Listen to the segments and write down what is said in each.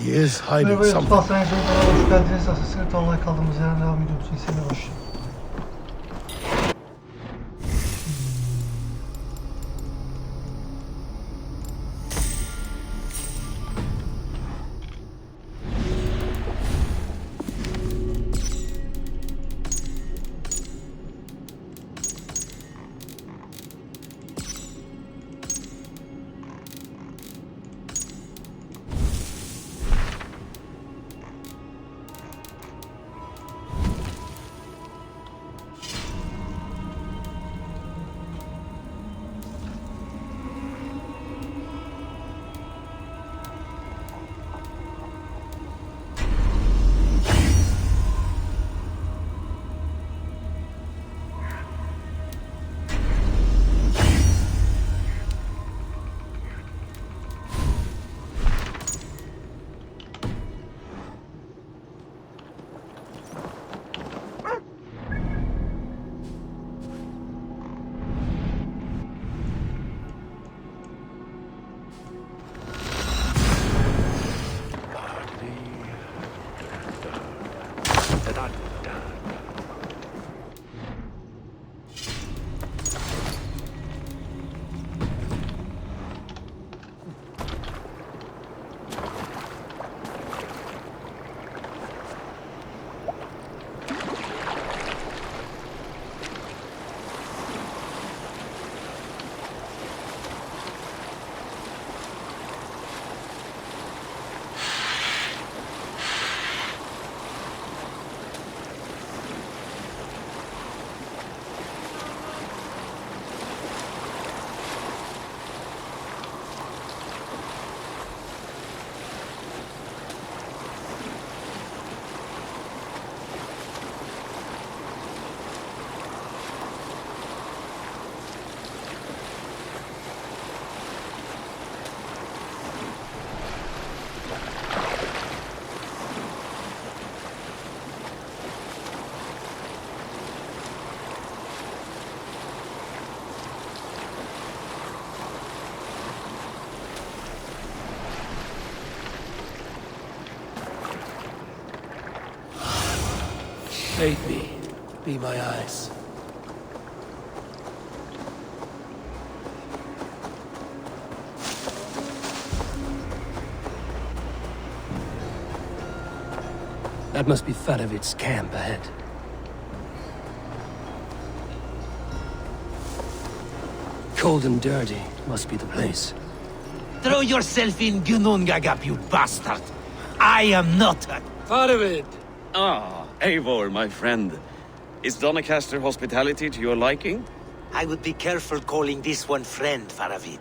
He is hiding Merhaba YouTube something. ALSENYAZ Oyun'a hoş geldiniz. Assassin's Online kaldığımız yerden devam ediyoruz. İyisine hoş. Aid me. Be my eyes. That must be Faravid's camp ahead. Cold and dirty must be the place. Throw yourself in Gunungagap, you bastard! I am not a... Faravid! Ah, Eivor, my friend. Is Doncaster hospitality to your liking? I would be careful calling this one friend, Faravid.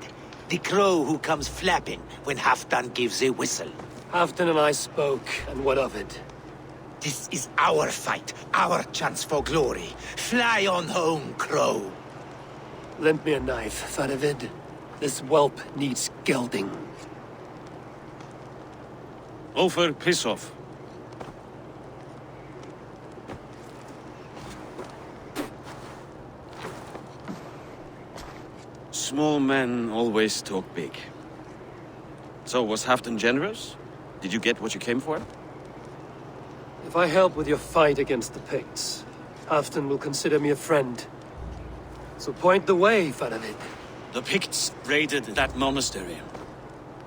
The crow who comes flapping when Halfdan gives a whistle. Halfdan and I spoke, and what of it? This is our fight, our chance for glory. Fly on home, crow. Lend me a knife, Faravid. This whelp needs gelding. Over, piss off. Small men always talk big. So, was Halfdan generous? Did you get what you came for? If I help with your fight against the Picts, Halfdan will consider me a friend. So point the way, Faravid. The Picts raided that monastery.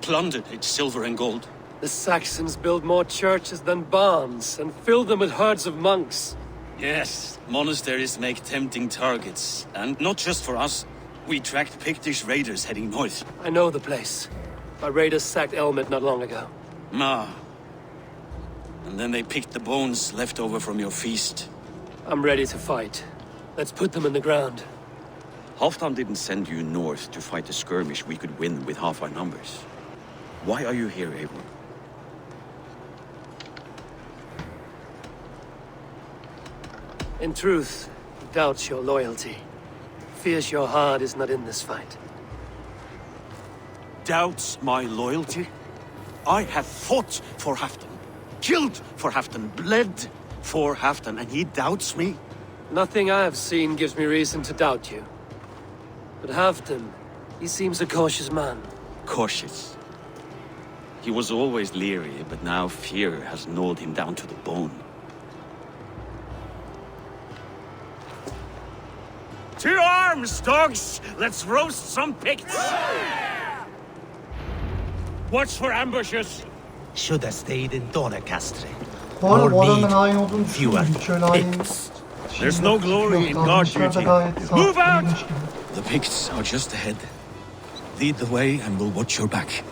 Plundered its silver and gold. The Saxons build more churches than barns, and fill them with herds of monks. Yes, monasteries make tempting targets. And not just for us. We tracked Pictish raiders heading north. I know the place. My raiders sacked Elmet not long ago. And then they picked the bones left over from your feast. I'm ready to fight. Let's put them in the ground. Halfdan didn't send you north to fight a skirmish we could win with half our numbers. Why are you here, Eivor? In truth, he doubts your loyalty. Fears your heart is not in this fight. Doubts my loyalty? I have fought for Halfdan, killed for Halfdan, bled for Halfdan, and he doubts me? Nothing I have seen gives me reason to doubt you. But Halfdan, he seems a cautious man. Cautious. He was always leery, but now fear has gnawed him down to the bone. To arms, dogs! Let's roast some Picts! Watch for ambushes! Should have stayed in Doncaster. Bu arada bu More adamın meat, hain olduğunu fewer düşünmüyorum. Hiç öyle hain Picts. There's no glory in guard duty. Move out! The Picts are just ahead. Lead the way and we'll watch your back.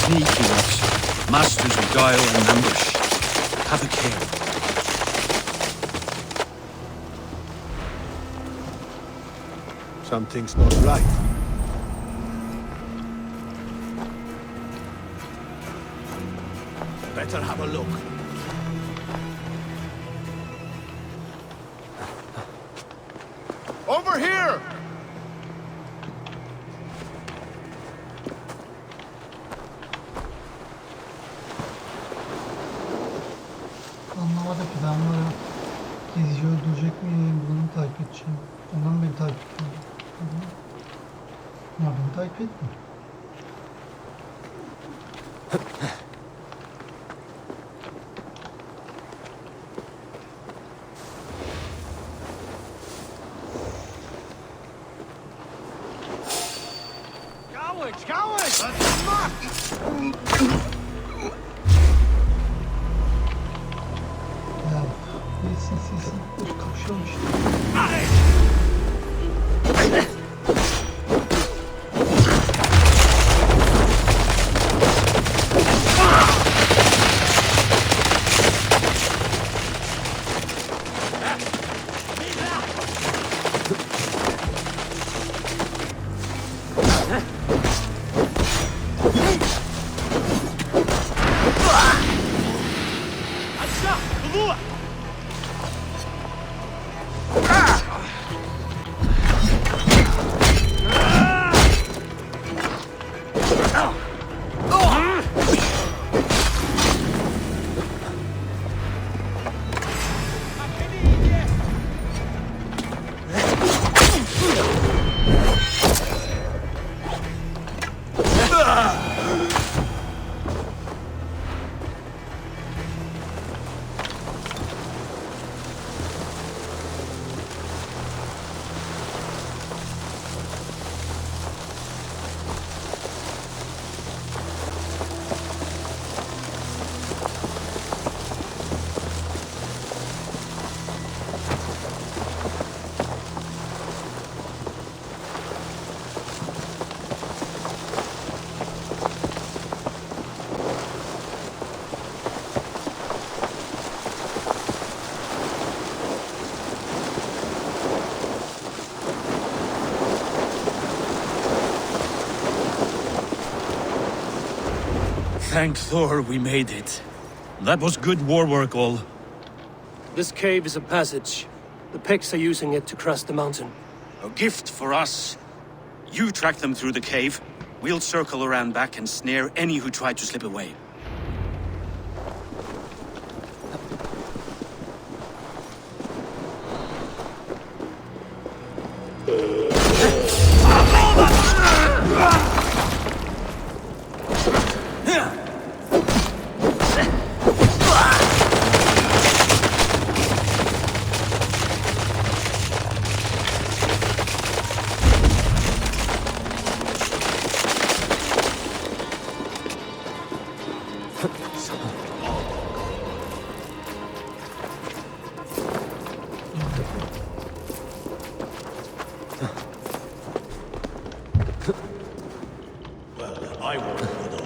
Sneaky ones, masters of guile and ambush. Have a care. Something's not right. Better have a look. Over here! Anlamadı ki ben böyle gezici öldürecek miyim? Bunu mu takip edeceğim? Ondan beni takip ediyor. Ya beni takip etmiyor. Cowards, cowards! Ya silsin. Dur kapışıyormuş. Thank Thor we made it. That was good war work, all. This cave is a passage. The Picts are using it to cross the mountain. A gift for us. You track them through the cave. We'll circle around back and snare any who try to slip away. I won't go though.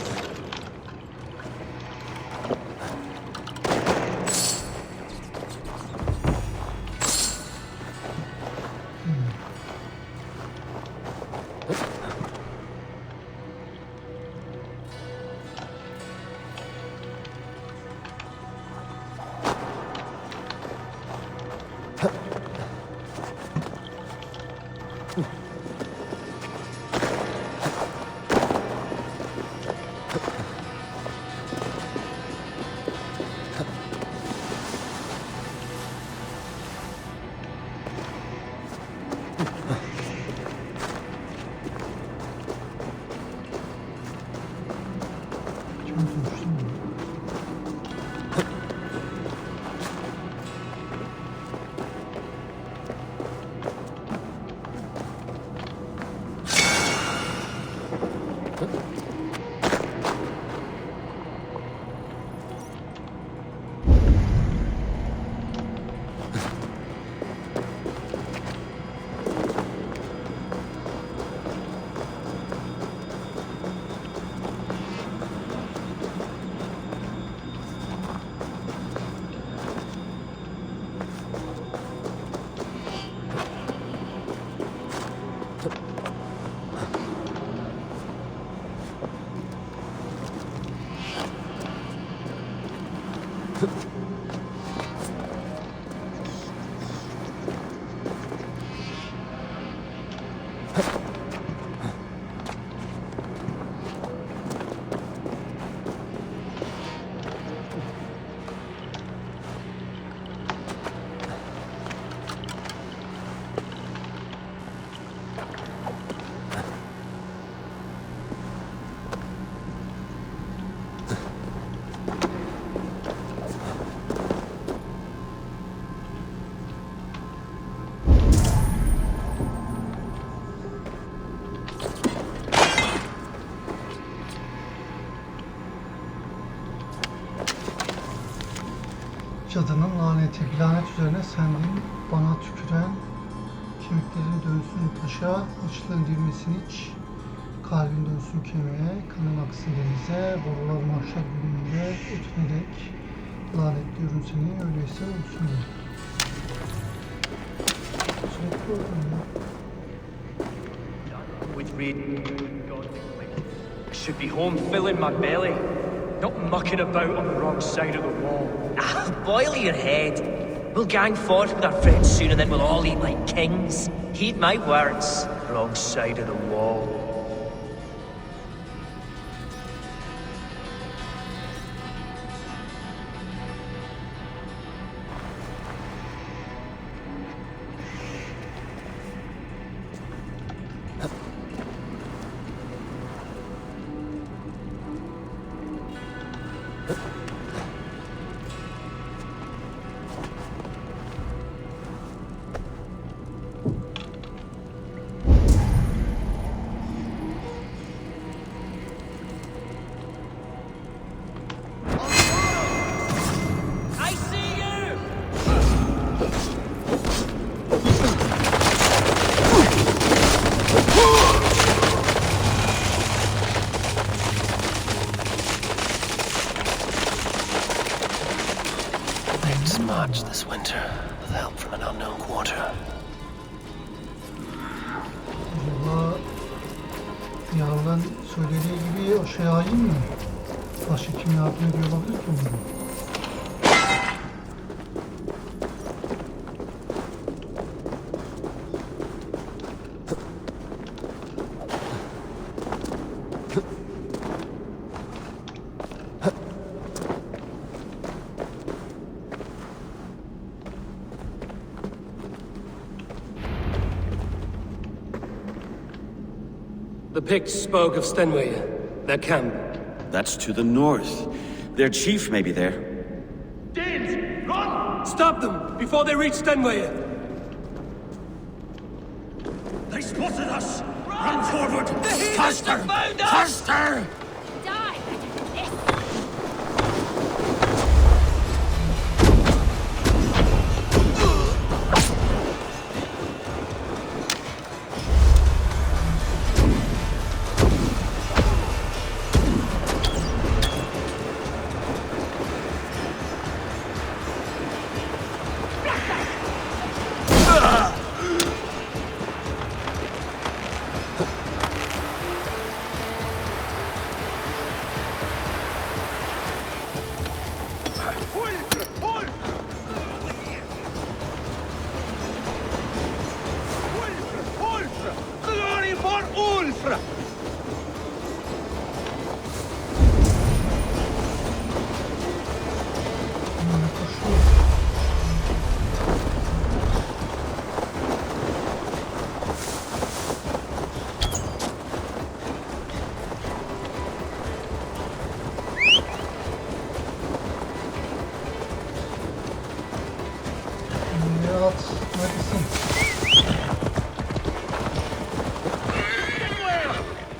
Cadının laneti, bir lanet üzerine sendin, bana tüküren kemiklerin dönsün taşa, açlığın dirmesini iç, kalbin dönsün kemiğe, kanın aksın denize, borular mahşer gününde ötünerek lanetliyorum seni, öyleyse olsun diye. Sürekli oradan ya. With reading, I should be home filling my belly, not mucking about on the wrong side of the wall. Ah, boil your head. We'll gang forth with our friends soon and then we'll all eat like kings. Heed my words. Wrong side of the wall. March this winter with help from an unknown quarter. Acaba Yarlan söylediği gibi o şey hain mi? Başka kim yardım ediyor olabilir ki onlara? The Picts spoke of Stenway, their camp. That's to the north. Their chief may be there. Danes, run! Stop them before they reach Stenway! They spotted us! Run forward! The heathens Faster! have found us! Faster! Die! Yes.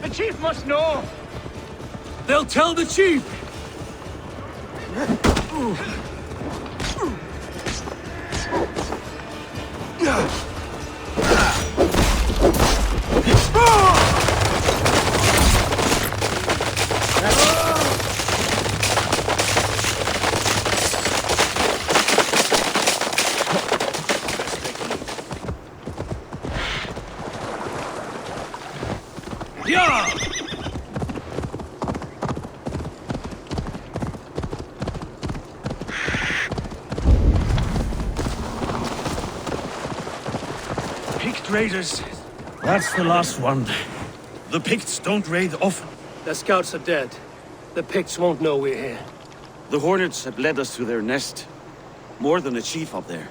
The chief must know! They'll tell the chief! Picked raiders. That's the last one. The Picts don't raid often. The scouts are dead. The Picts won't know we're here. The Hornets have led us to their nest. More than a chief up there.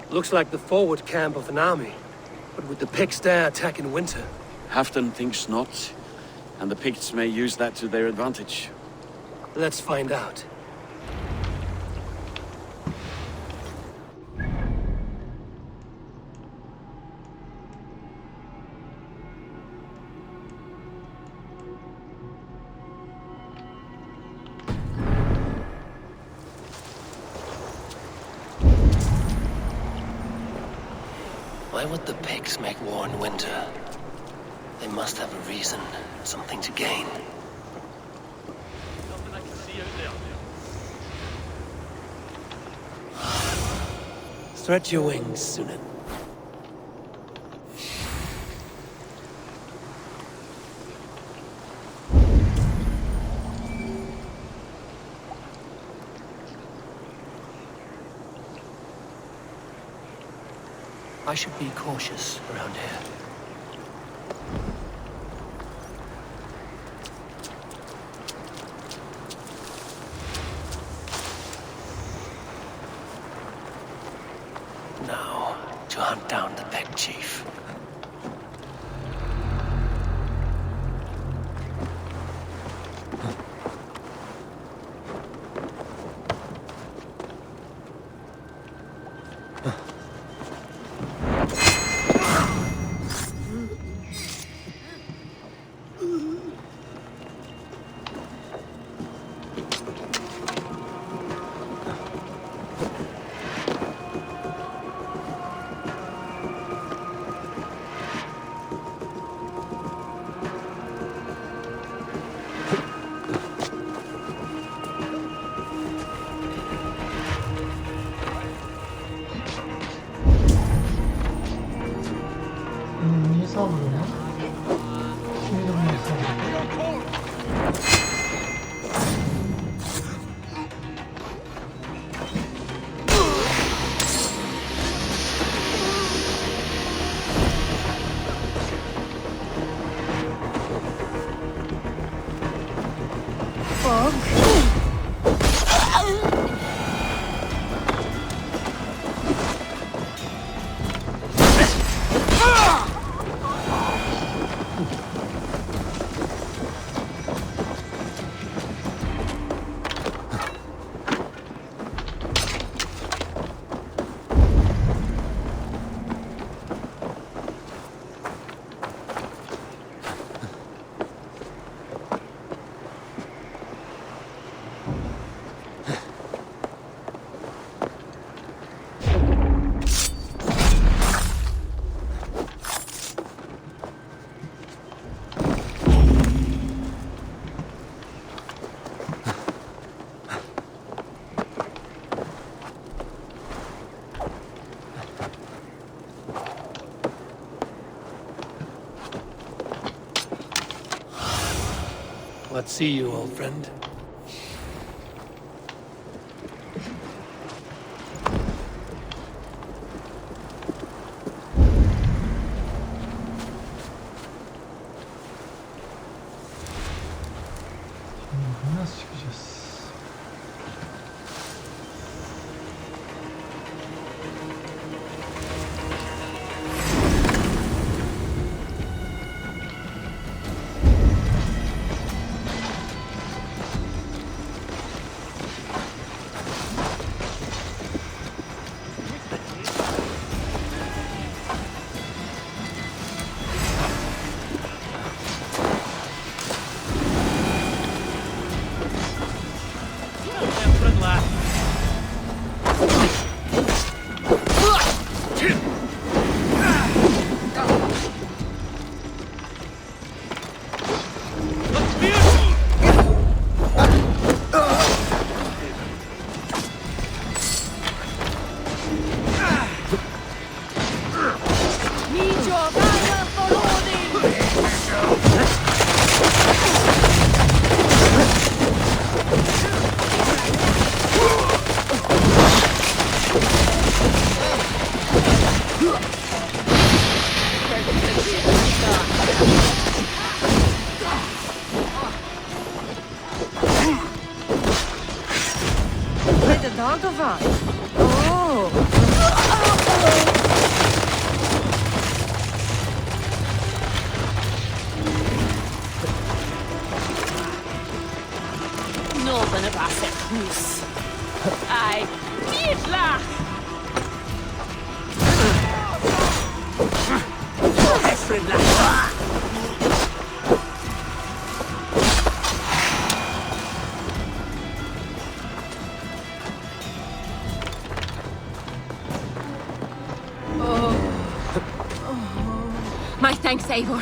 Looks like the forward camp of an army. But would the Picts dare attack in winter? Halfdan thinks not, and the Picts may use that to their advantage. Let's find out. Why would the Picts make war in winter? They must have a reason, something to gain. Nothing I can see out there. Stretch your wings, Sunan. I should be cautious around here. Now, to hunt down the pet chief. Niye saldırıyor lan? Şimdi de bunu saldırıyor. Let's see you, old friend. Nasıl çıkacağız? the dog of us. Oh. Northern of us at Bruce. I did laugh. My thanks, Eivor.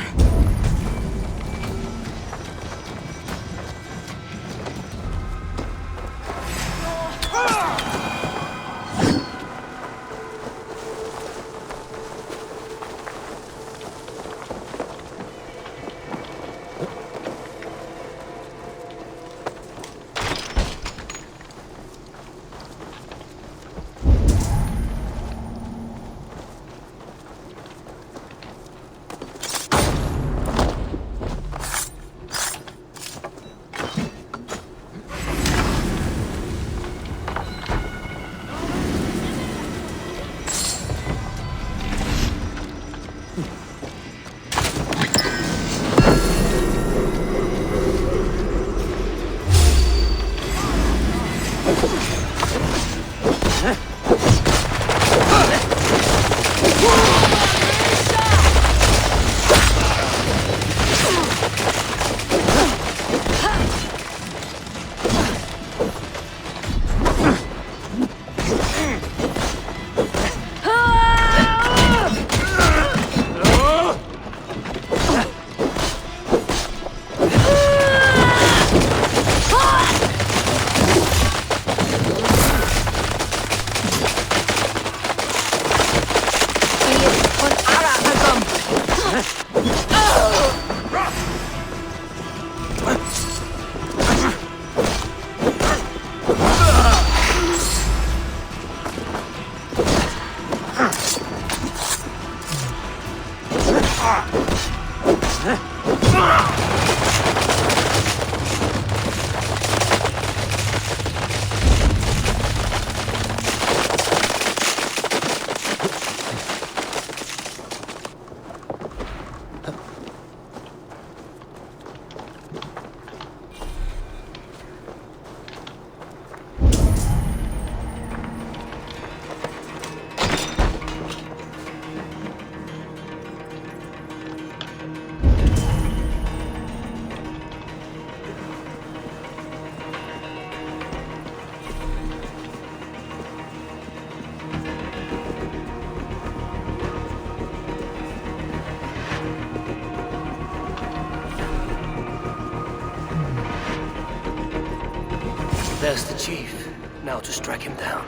There's the chief. Now to strike him down.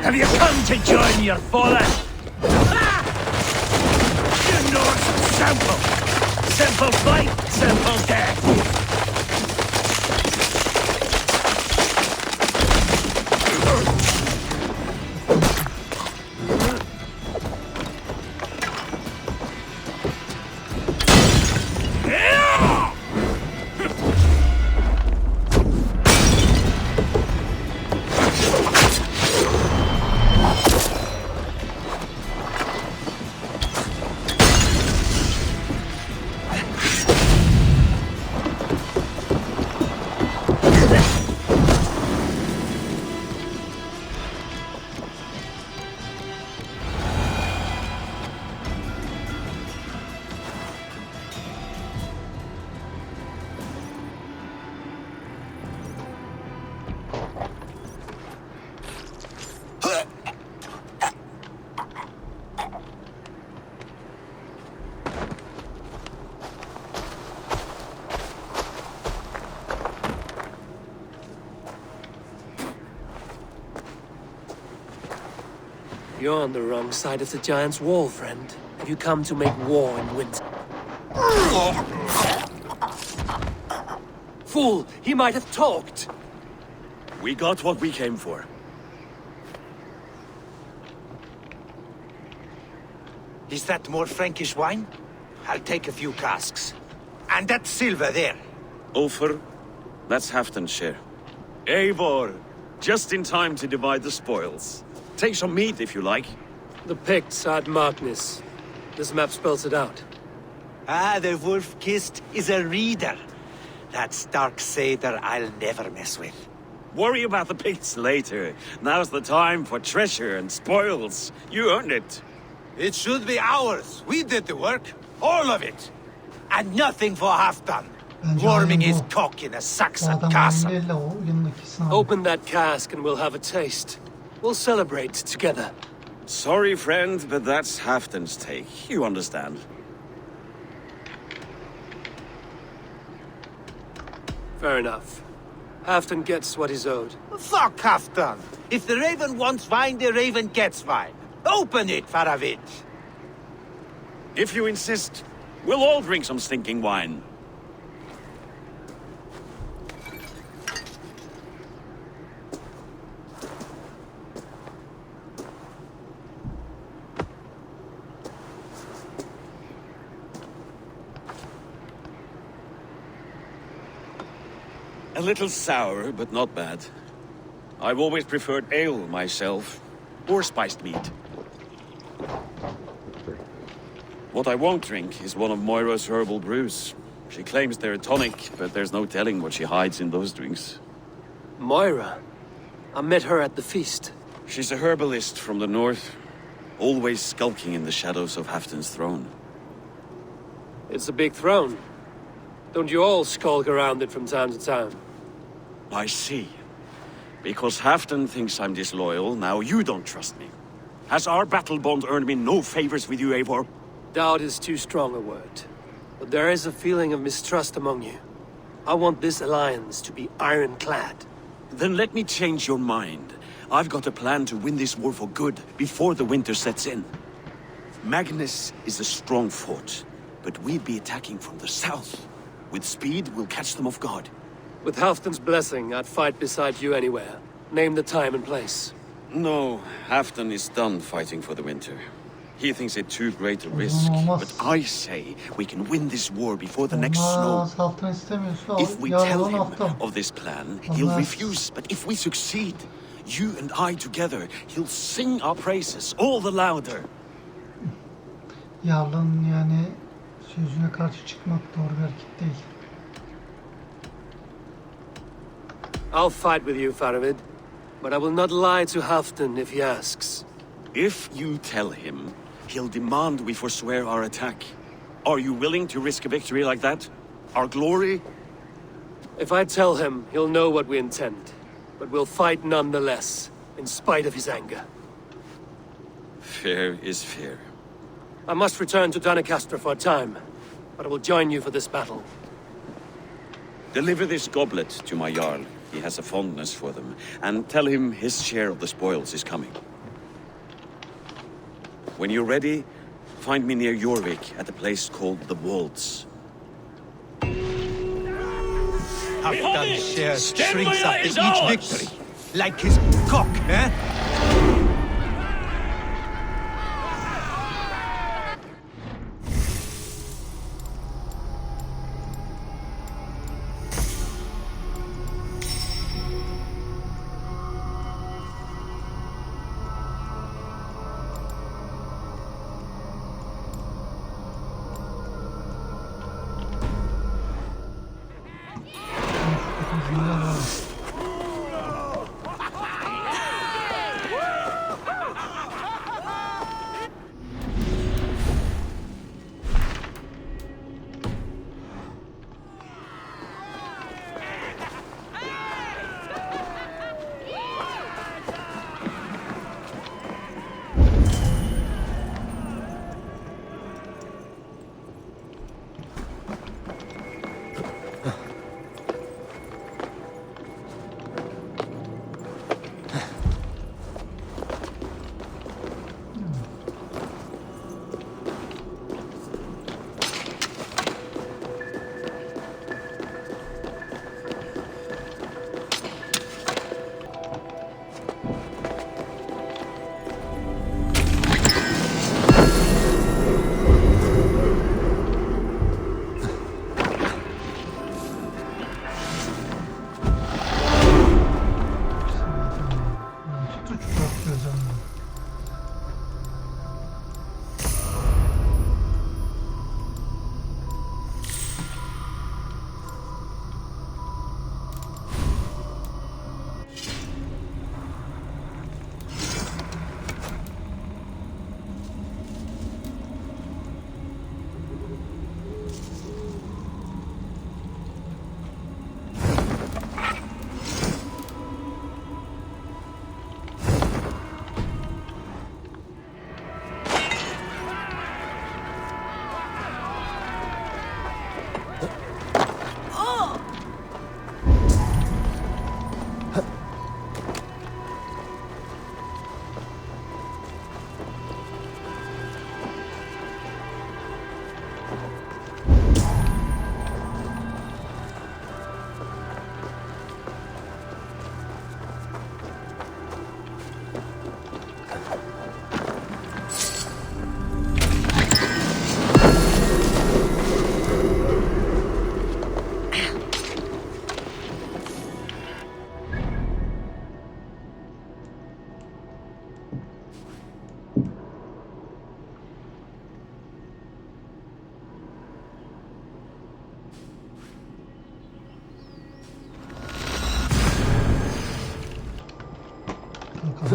Have you come to join your fallen? You know it's simple. Simple fight, simple death. You're on the wrong side of the giant's wall, friend. You come to make war in winter. Fool! He might have talked! We got what we came for. Is that more Frankish wine? I'll take a few casks. And that silver there. Ulfr, that's Halfdan's share. Eivor, just in time to divide the spoils. Take some meat if you like. The Picts had Magnus. This map spells it out. Ah, the wolf-kissed is a reader. That dark satyr I'll never mess with. Worry about the Picts later. Now's the time for treasure and spoils. You earned it. It should be ours. We did the work. All of it. And nothing for Halfdan. Bence Warming hain his bu. cock in a Bu Saxon adam castle. hainlerle o yanındakisini aldı. Open that cask and we'll have a taste. We'll celebrate together. Sorry, friend, but that's Halfdan's take. You understand. Fair enough. Halfdan gets what he's owed. Fuck Halfdan. If the raven wants wine, the raven gets wine. Open it, Faravid. If you insist, we'll all drink some stinking wine. A little sour, but not bad. I've always preferred ale myself, or spiced meat. What I won't drink is one of Moira's herbal brews. She claims they're a tonic, but there's no telling what she hides in those drinks. Moira. I met her at the feast. She's a herbalist from the north, always skulking in the shadows of Halfdan's throne. It's a big throne. Don't you all skulk around it from time to time? I see. Because Halfdan thinks I'm disloyal, now you don't trust me. Has our battle bond earned me no favors with you, Eivor? Doubt is too strong a word. But there is a feeling of mistrust among you. I want this alliance to be ironclad. Then let me change your mind. I've got a plan to win this war for good, before the winter sets in. Magnus is a strong fort, but we'd be attacking from the south. With speed, we'll catch them off guard. With Halfdan's blessing, I'd fight beside you anywhere. Name the time and place. No, Halfdan is done fighting for the winter. He thinks it too great a risk, Olmaz. but I say we can win this war before the next snow. Olmaz. Halfdan istemiyorsa al. If we Yarın tell onu him hafta. of this plan, he'll Olmaz. refuse. But if we succeed, you and I together, he'll sing our praises all the louder. Yarın yani sözüne karşı çıkmak doğru bir hareket değil. I'll fight with you, Faravid. But I will not lie to Halfdan if he asks. If you tell him, he'll demand we forswear our attack. Are you willing to risk a victory like that? Our glory? If I tell him, he'll know what we intend. But we'll fight nonetheless, in spite of his anger. Fair is fair. I must return to Doncaster for a time, but I will join you for this battle. Deliver this goblet to my Jarl. He has a fondness for them. And tell him his share of the spoils is coming. When you're ready, find me near Jorvik at a place called the Wolds. Halfdan's share shrinks after each victory. Like his cock, eh?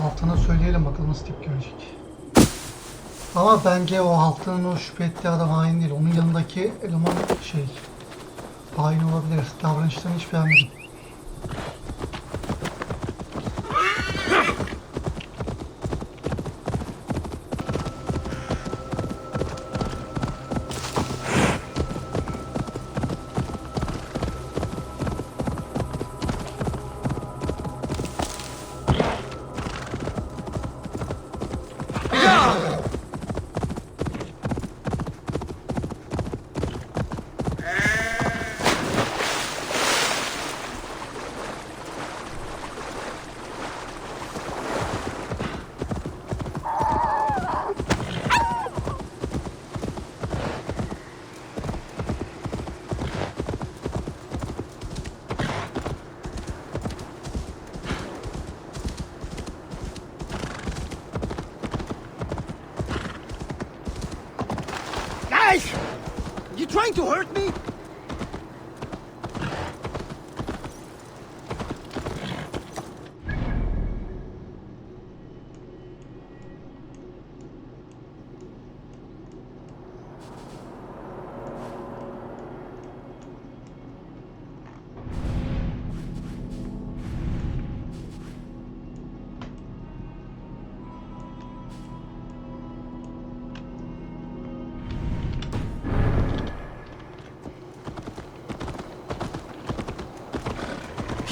Haltına söyleyelim bakalım nasıl tepki verecek. Ama bence o haltının o şüphe ettiği adam hain değil. Onun yanındaki eleman hain olabilir. Davranışlarını hiç beğenmedim. You trying to hurt me?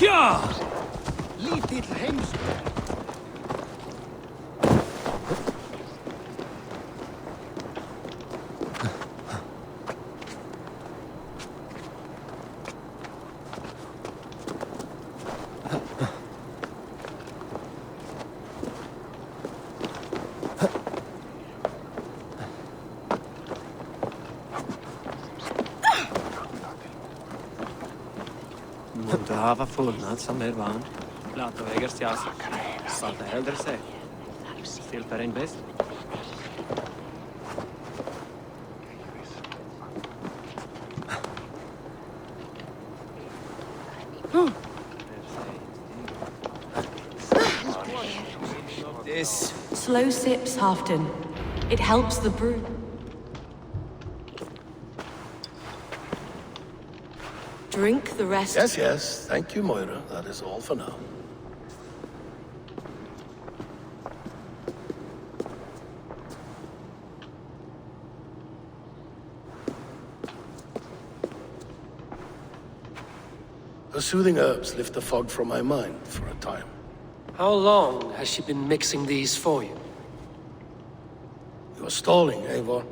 Ja! Lite hemskt. Munter var fullnad som er van. Lata vägar till oss. Salta äldre sig. Stilpar en bäst. This. Slow sips, Halfton. It helps the brew. Drink the rest. Yes, yes. Thank you, Moira. That is all for now. The soothing herbs lift the fog from my mind for a time. How long has she been mixing these for you? You're stalling, Eivor.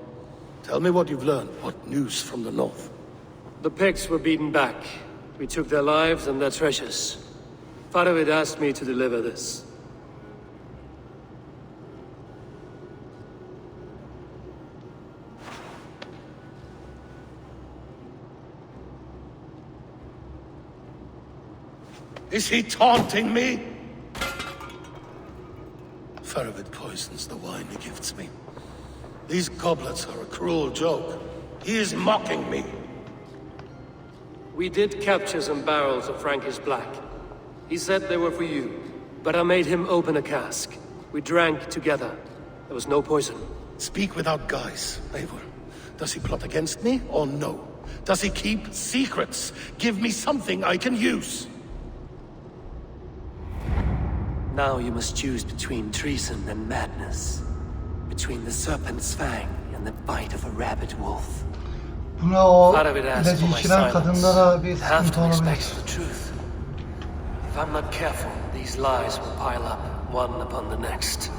Tell me what you've learned. What news from the north? The Picts were beaten back. We took their lives and their treasures. Faravid asked me to deliver this. Is he taunting me? Faravid poisons the wine he gifts me. These goblets are a cruel joke. He is mocking me. We did capture some barrels of Frankish Black. He said they were for you, but I made him open a cask. We drank together. There was no poison. Speak without guise, Eivor. Does he plot against me or no? Does he keep secrets? Give me something I can use. Now you must choose between treason and madness. Between the serpent's fang and the bite of a rabid wolf. Buna o ilacı içiren kadınlara bir sıkıntı olabilir. If I'm not careful, these lies will pile up, one upon the next.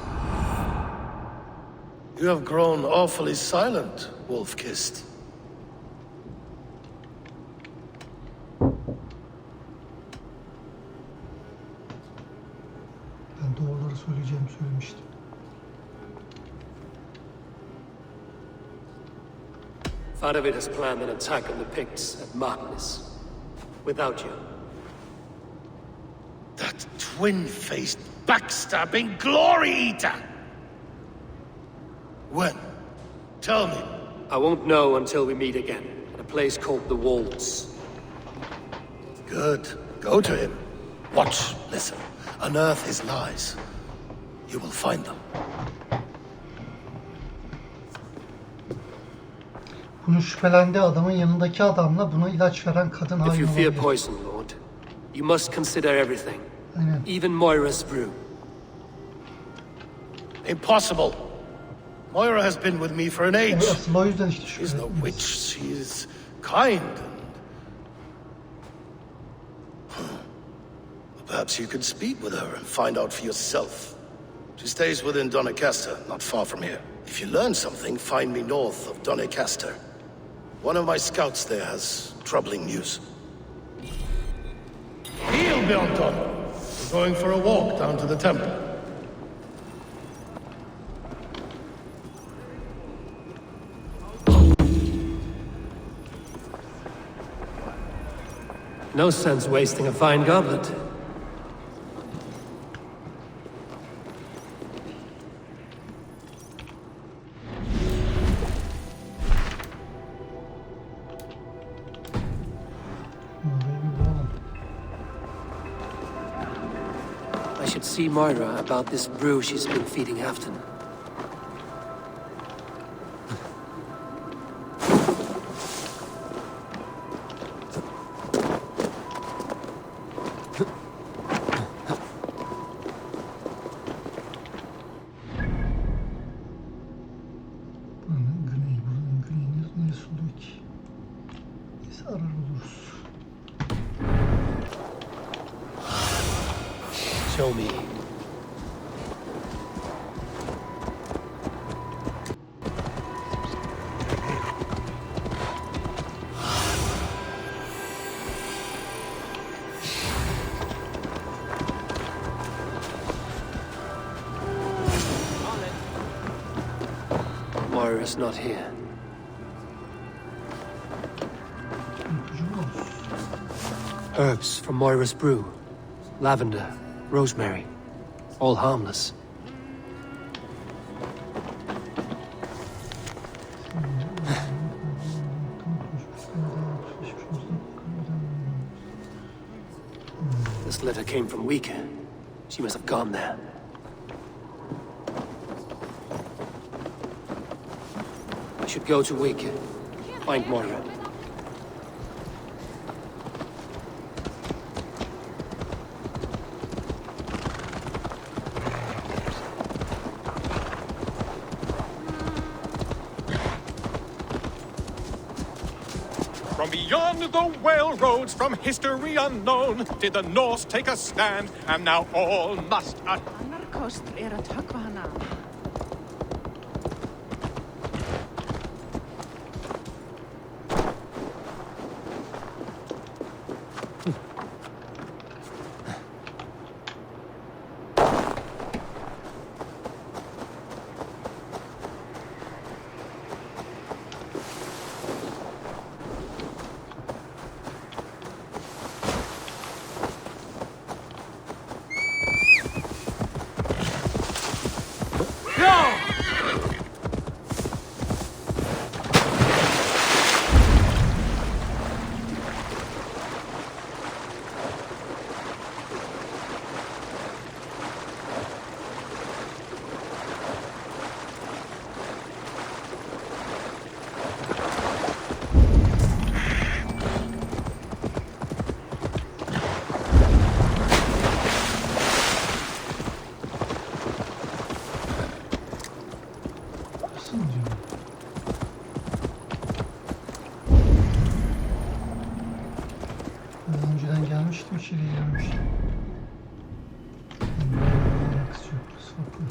You have grown awfully silent, wolf-kissed. Ben doğruları söyleyeceğimi söylemiştim. Faravid has planned an attack on the Picts at Martinus. Without you. That twin-faced, backstabbing glory eater! When? Tell me. I won't know until we meet again, at a place called the Walls. Good. Go to him. Watch, listen. Unearth his lies. You will find them. Bunun şüphelendiği adamın yanındaki adamla buna ilaç veren kadın If hain you fear olabilir. poison, Lord, you must consider everything. Aynen. Even Moira's brew. Impossible. Moira has been with me for an age. Asıl o yüzden işte She's no şüphelendim. witch. She is kind and... Perhaps you could speak with her and find out for yourself. She stays within Doncaster, not far from here. If you learn something, find me north of Doncaster. One of my scouts there has troubling news. Heel, Bjornton. We're going for a walk down to the temple. No sense wasting a fine goblet. I should see Moira about this brew she's been feeding Afton. Buranın güneyinin neresi oluyor ki? Biz arar oluruz. Show me. Moira's not here. İpucu olsun. Herbs from Moira's brew. Lavender, rosemary, all harmless. This letter came from Weaker. She must have gone there. I should go to Weaker. Find Moira. From beyond the whale roads, from history unknown, did the Norse take a stand, and now all must... Annar kostur að höggva hana af. Nasıl diyor? Ben önceden gelmiştim, içeri girmiştim. Alakası yok, burası farklı.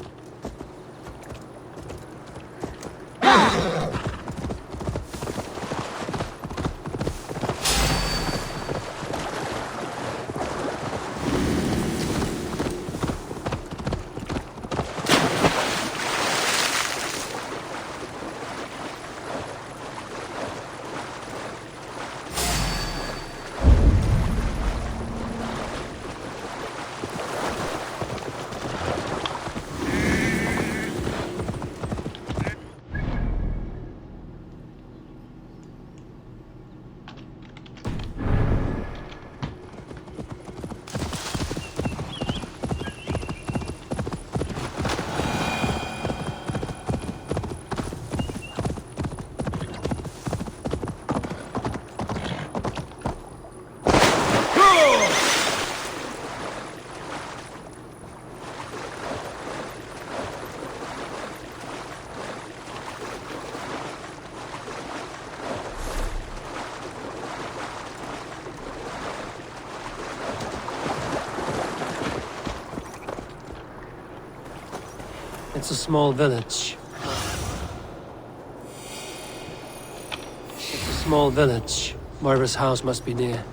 It's a small village. It's a small village. Moira's house must be near.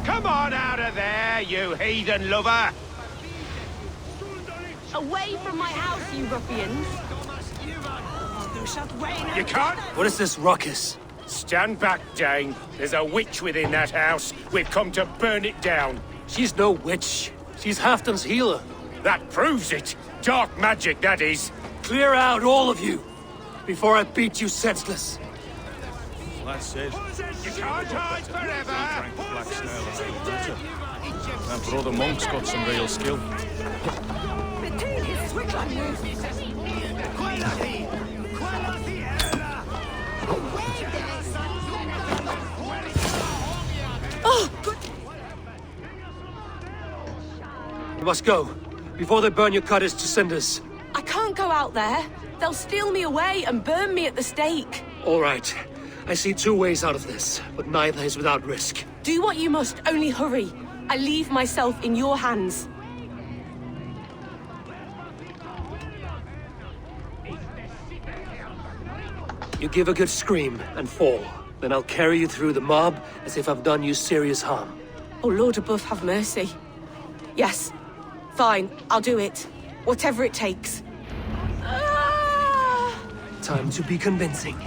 Come on out of there, you heathen lover! Away from my house, you ruffians! You can't? What is this ruckus? Stand back, Dane. There's a witch within that house. We've come to burn it down. She's no witch. She's Halfdan's healer. That proves it. Dark magic, that is. Clear out, all of you, before I beat you senseless. That's it. You can't hide forever! Black snail as a water. That brother monk's got some real skill. You must go, before they burn your cutters to cinders. I can't go out there. They'll steal me away and burn me at the stake. All right. I see two ways out of this, but neither is without risk. Do what you must, only hurry. I leave myself in your hands. You give a good scream and fall. Then I'll carry you through the mob as if I've done you serious harm. Oh, Lord above, have mercy. Yes, fine, I'll do it. Whatever it takes. Time to be convincing.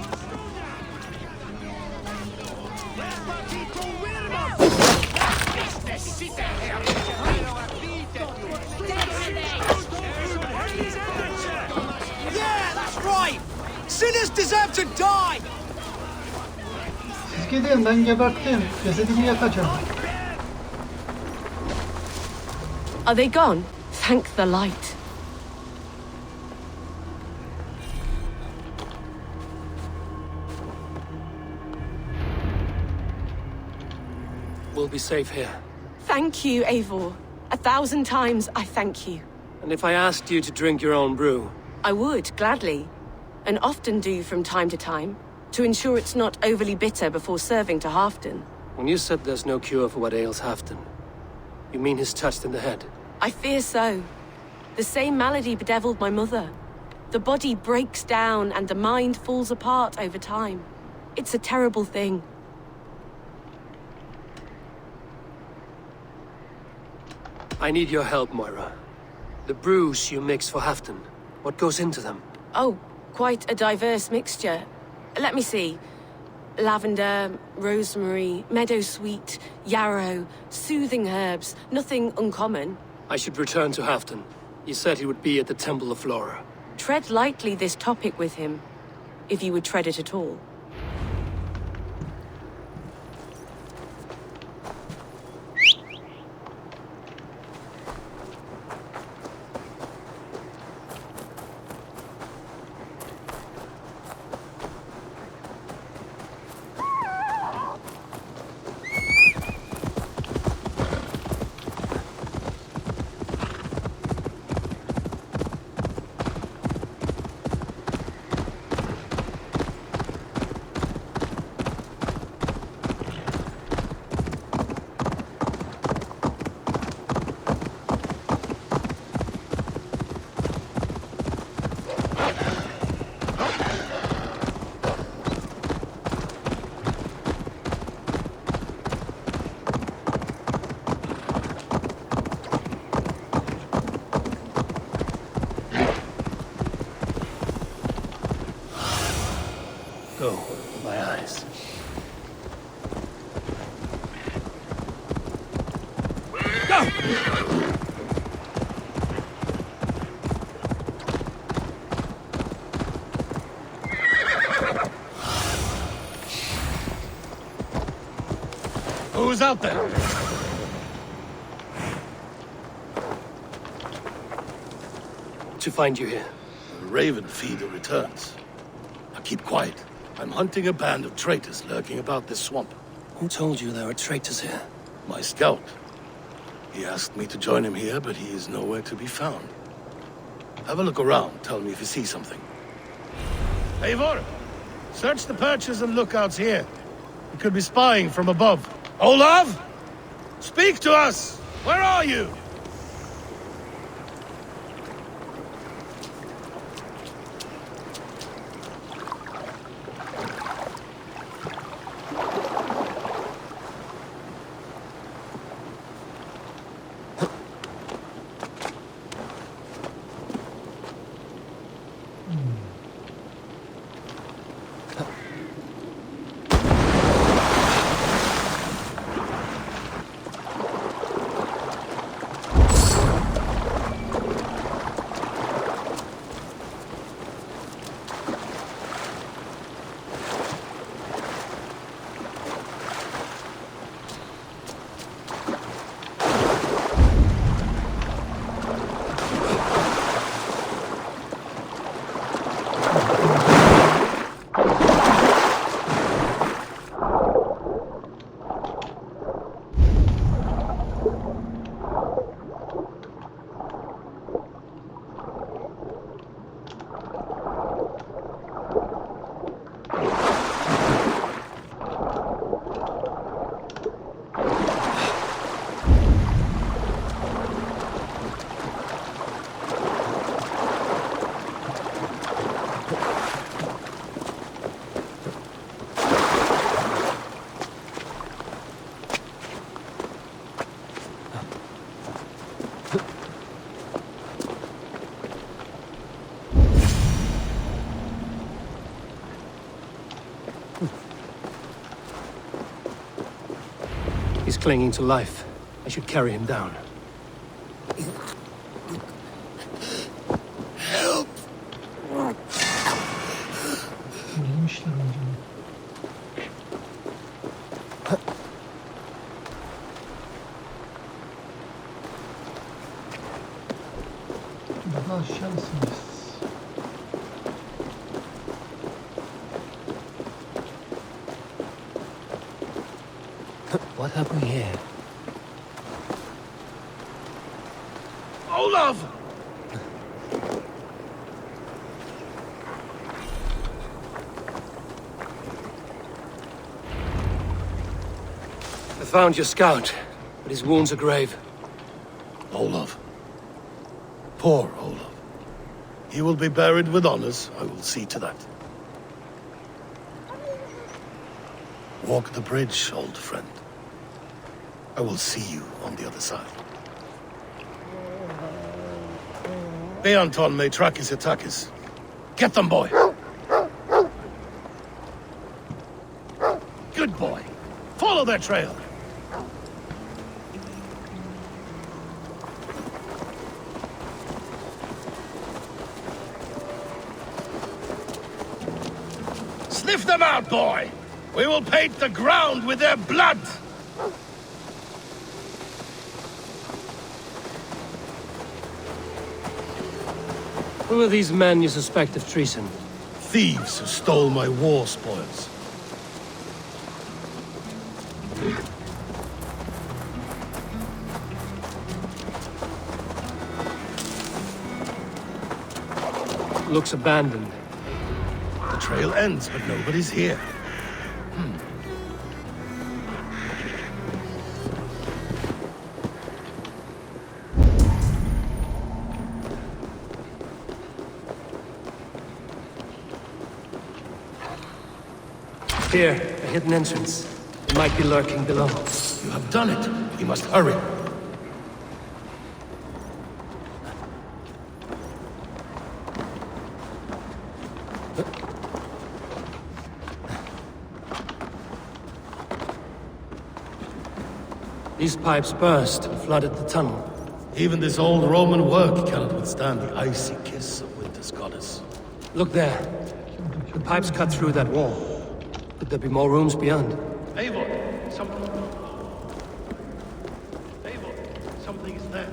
Yeah, that's right! Sinners deserve to die! Siz gidin, ben geberttim. Cesedimi yakacağım. Are they gone? Thank the light. We'll be safe here. Thank you, Eivor. 1,000 times I thank you. And if I asked you to drink your own brew? I would, gladly. And often do from time to time, to ensure it's not overly bitter before serving to Halfdan. When you said there's no cure for what ails Halfdan, you mean he's touched in the head? I fear so. The same malady bedeviled my mother. The body breaks down and the mind falls apart over time. It's a terrible thing. I need your help, Moira. The brews you mix for Halfdan, what goes into them? Oh, quite a diverse mixture. Let me see. Lavender, rosemary, meadowsweet, yarrow, soothing herbs, nothing uncommon. I should return to Halfdan. He said he would be at the Temple of Flora. Tread lightly this topic with him, if you would tread it at all. Go, my eyes. Go! Who's out there? To find you here. The raven feeder returns. Now keep quiet. I'm hunting a band of traitors lurking about this swamp. Who told you there are traitors here? My scout. He asked me to join him here, but he is nowhere to be found. Have a look around. Tell me if you see something. Eivor, search the perches and lookouts here. He could be spying from above. Olav! Speak to us! Where are you? He's clinging to life. I should carry him down. Help! Neymişler acaba? Daha aşağı mısınız? What have we here? Olav! I found your scout, but his wounds are grave. Olav. Poor Olav. He will be buried with honors. I will see to that. Walk the bridge, old friend. I will see you on the other side. Beanton may track his attackers. Get them, boy! Good boy. Follow their trail. Sniff them out, boy! We will paint the ground with their blood! Who are these men you suspect of treason? Thieves who stole my war spoils. Looks abandoned. The trail ends, but nobody's here. Here, a hidden entrance. It might be lurking below. You have done it. We must hurry. These pipes burst and flooded the tunnel. Even this old Roman work cannot withstand the icy kiss of winter's goddess. Look there. The pipes cut through that wall. Could there be more rooms beyond? Eivor, something is there.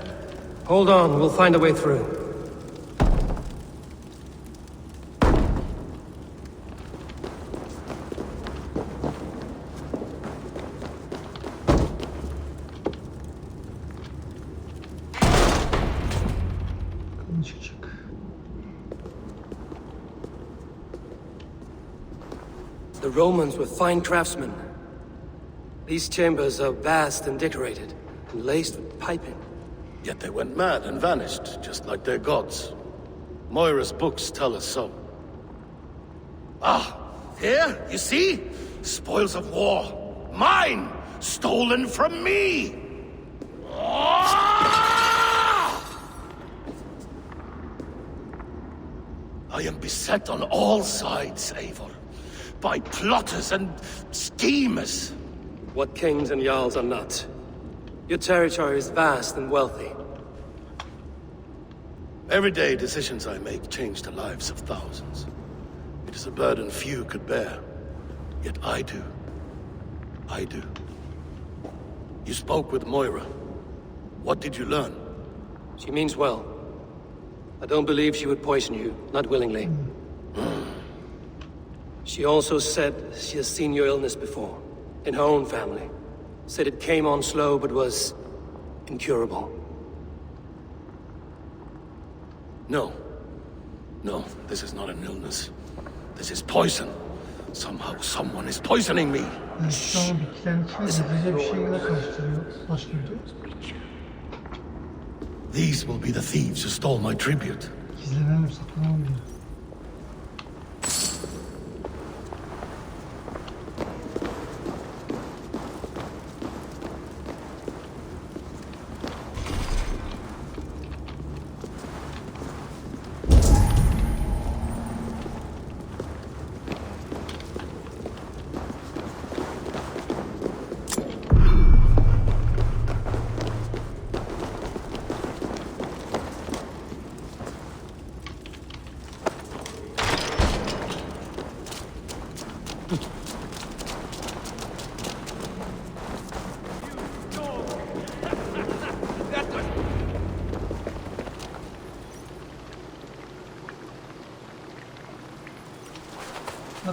Hold on, we'll find a way through. The Romans were fine craftsmen. These chambers are vast and decorated, and laced with piping. Yet they went mad and vanished, just like their gods. Moira's books tell us so. Ah, here, you see? Spoils of war. Mine! Stolen from me! I am beset on all sides, Eivor, by plotters and schemers. What kings and jarls are not. Your territory is vast and wealthy. Everyday decisions I make change the lives of thousands. It is a burden few could bear. Yet I do. I do. You spoke with Moira. What did you learn? She means well. I don't believe she would poison you, not willingly. She also said she has seen your illness before, in her own family. Said it came on slow, but was incurable. No. No, this is not an illness. This is poison. Somehow someone is poisoning me. Evet, şu an bitkilerin içine gizlice bir şeyle karıştırıyor. Başlıyor. These will be the thieves who stole my tribute. Gizlenelim, saklanalım diyor.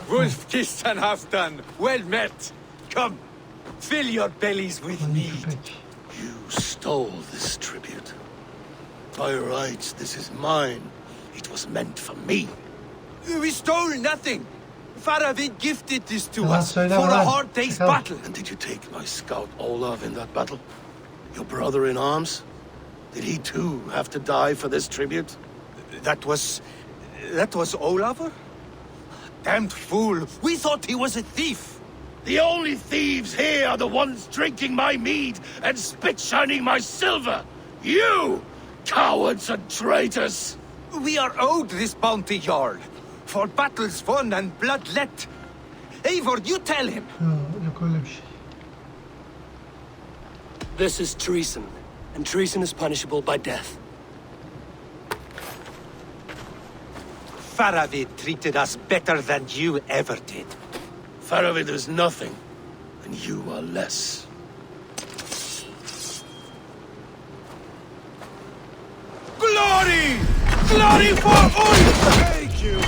Wolfkisten Halfdan, well met. Come, fill your bellies with mead. You stole this tribute. By rights, this is mine. It was meant for me. We stole nothing. Faravid gifted this to Yalan us for söyleme a lan. hard day's Çıkar. battle. And did you take my scout Olav in that battle? Your brother in arms? Did he too have to die for this tribute? That was Olafur? Damned fool! We thought he was a thief! The only thieves here are the ones drinking my mead and spit-shining my silver! You! Cowards and traitors! We are owed this bounty, Jarl, for battles won and blood let. Eivor, you tell him! Yok öyle bir şey. This is treason, and treason is punishable by death. Faravid treated us better than you ever did. Faravid is nothing, and you are less. Glory! Glory for Ulf! Thank you!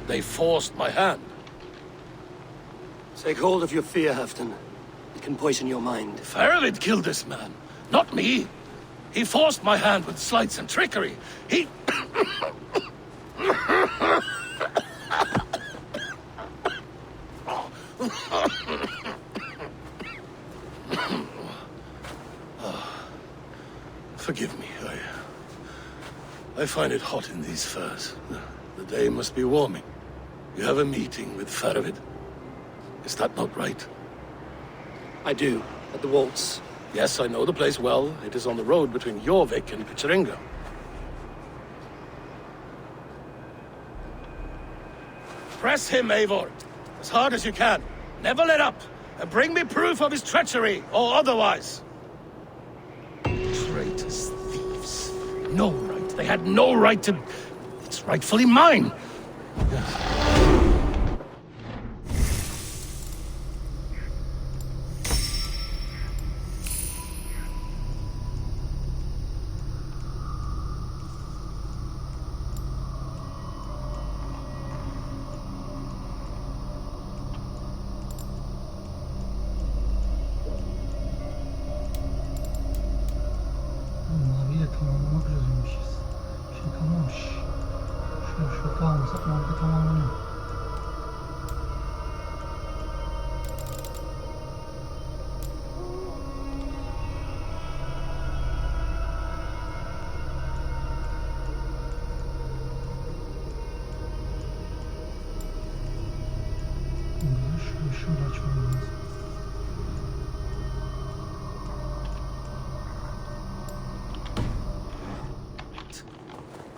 They forced my hand. Take hold of your fear, Halfdan. It can poison your mind. Faravid killed this man, not me. He forced my hand with sleights and trickery. He... Forgive me, I find it hot in these furs. The day must be warming. You have a meeting with Faravid. Is that not right? I do, at the waltz. Yes, I know the place well. It is on the road between Jorvik and Picheringa. Press him, Eivor, as hard as you can. Never let up. And bring me proof of his treachery, or otherwise. Traitors, thieves. No right. They had no right to... It's It's rightfully mine. Maviyle tamamlamak üzereymişiz. Şey kalmamış. Şu şoku almasak mavi tamamlanıyor. Şurada açmam lazım.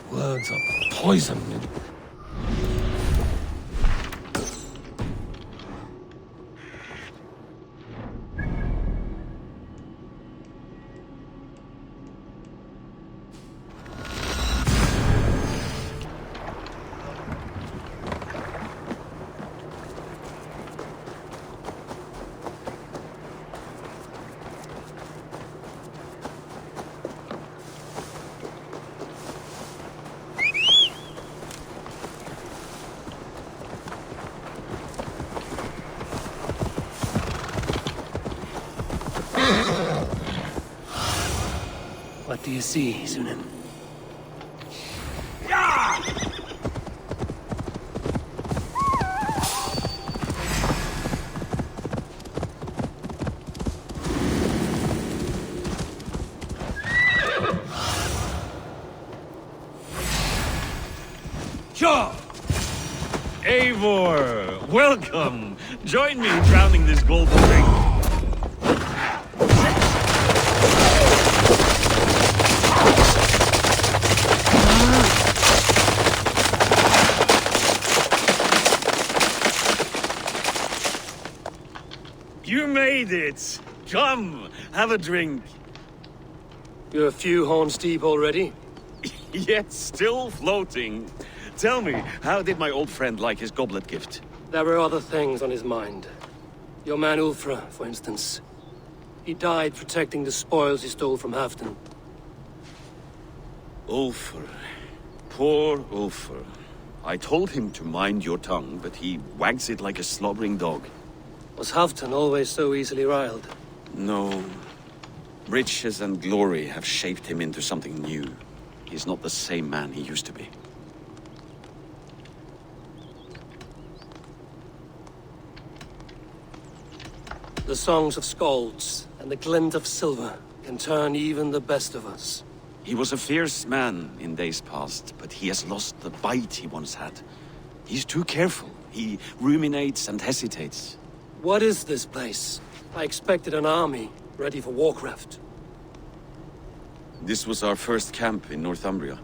Words are poison. What do you see, Sunan? Sure! Eivor, welcome! Join me in drowning this golden ring. You made it! Come, have a drink. You're a few horns deep already? Yet still floating. Tell me, how did my old friend like his goblet gift? There were other things on his mind. Your man Ulfra, for instance. He died protecting the spoils he stole from Halfdan. Ulfr. Poor Ulfr. I told him to mind your tongue, but he wags it like a slobbering dog. Was Halfdan always so easily riled? No. Riches and glory have shaped him into something new. He's not the same man he used to be. The songs of skalds and the glint of silver can turn even the best of us. He was a fierce man in days past, but he has lost the bite he once had. He's too careful. He ruminates and hesitates. What is this place? I expected an army, ready for warcraft. This was our first camp in Northumbria.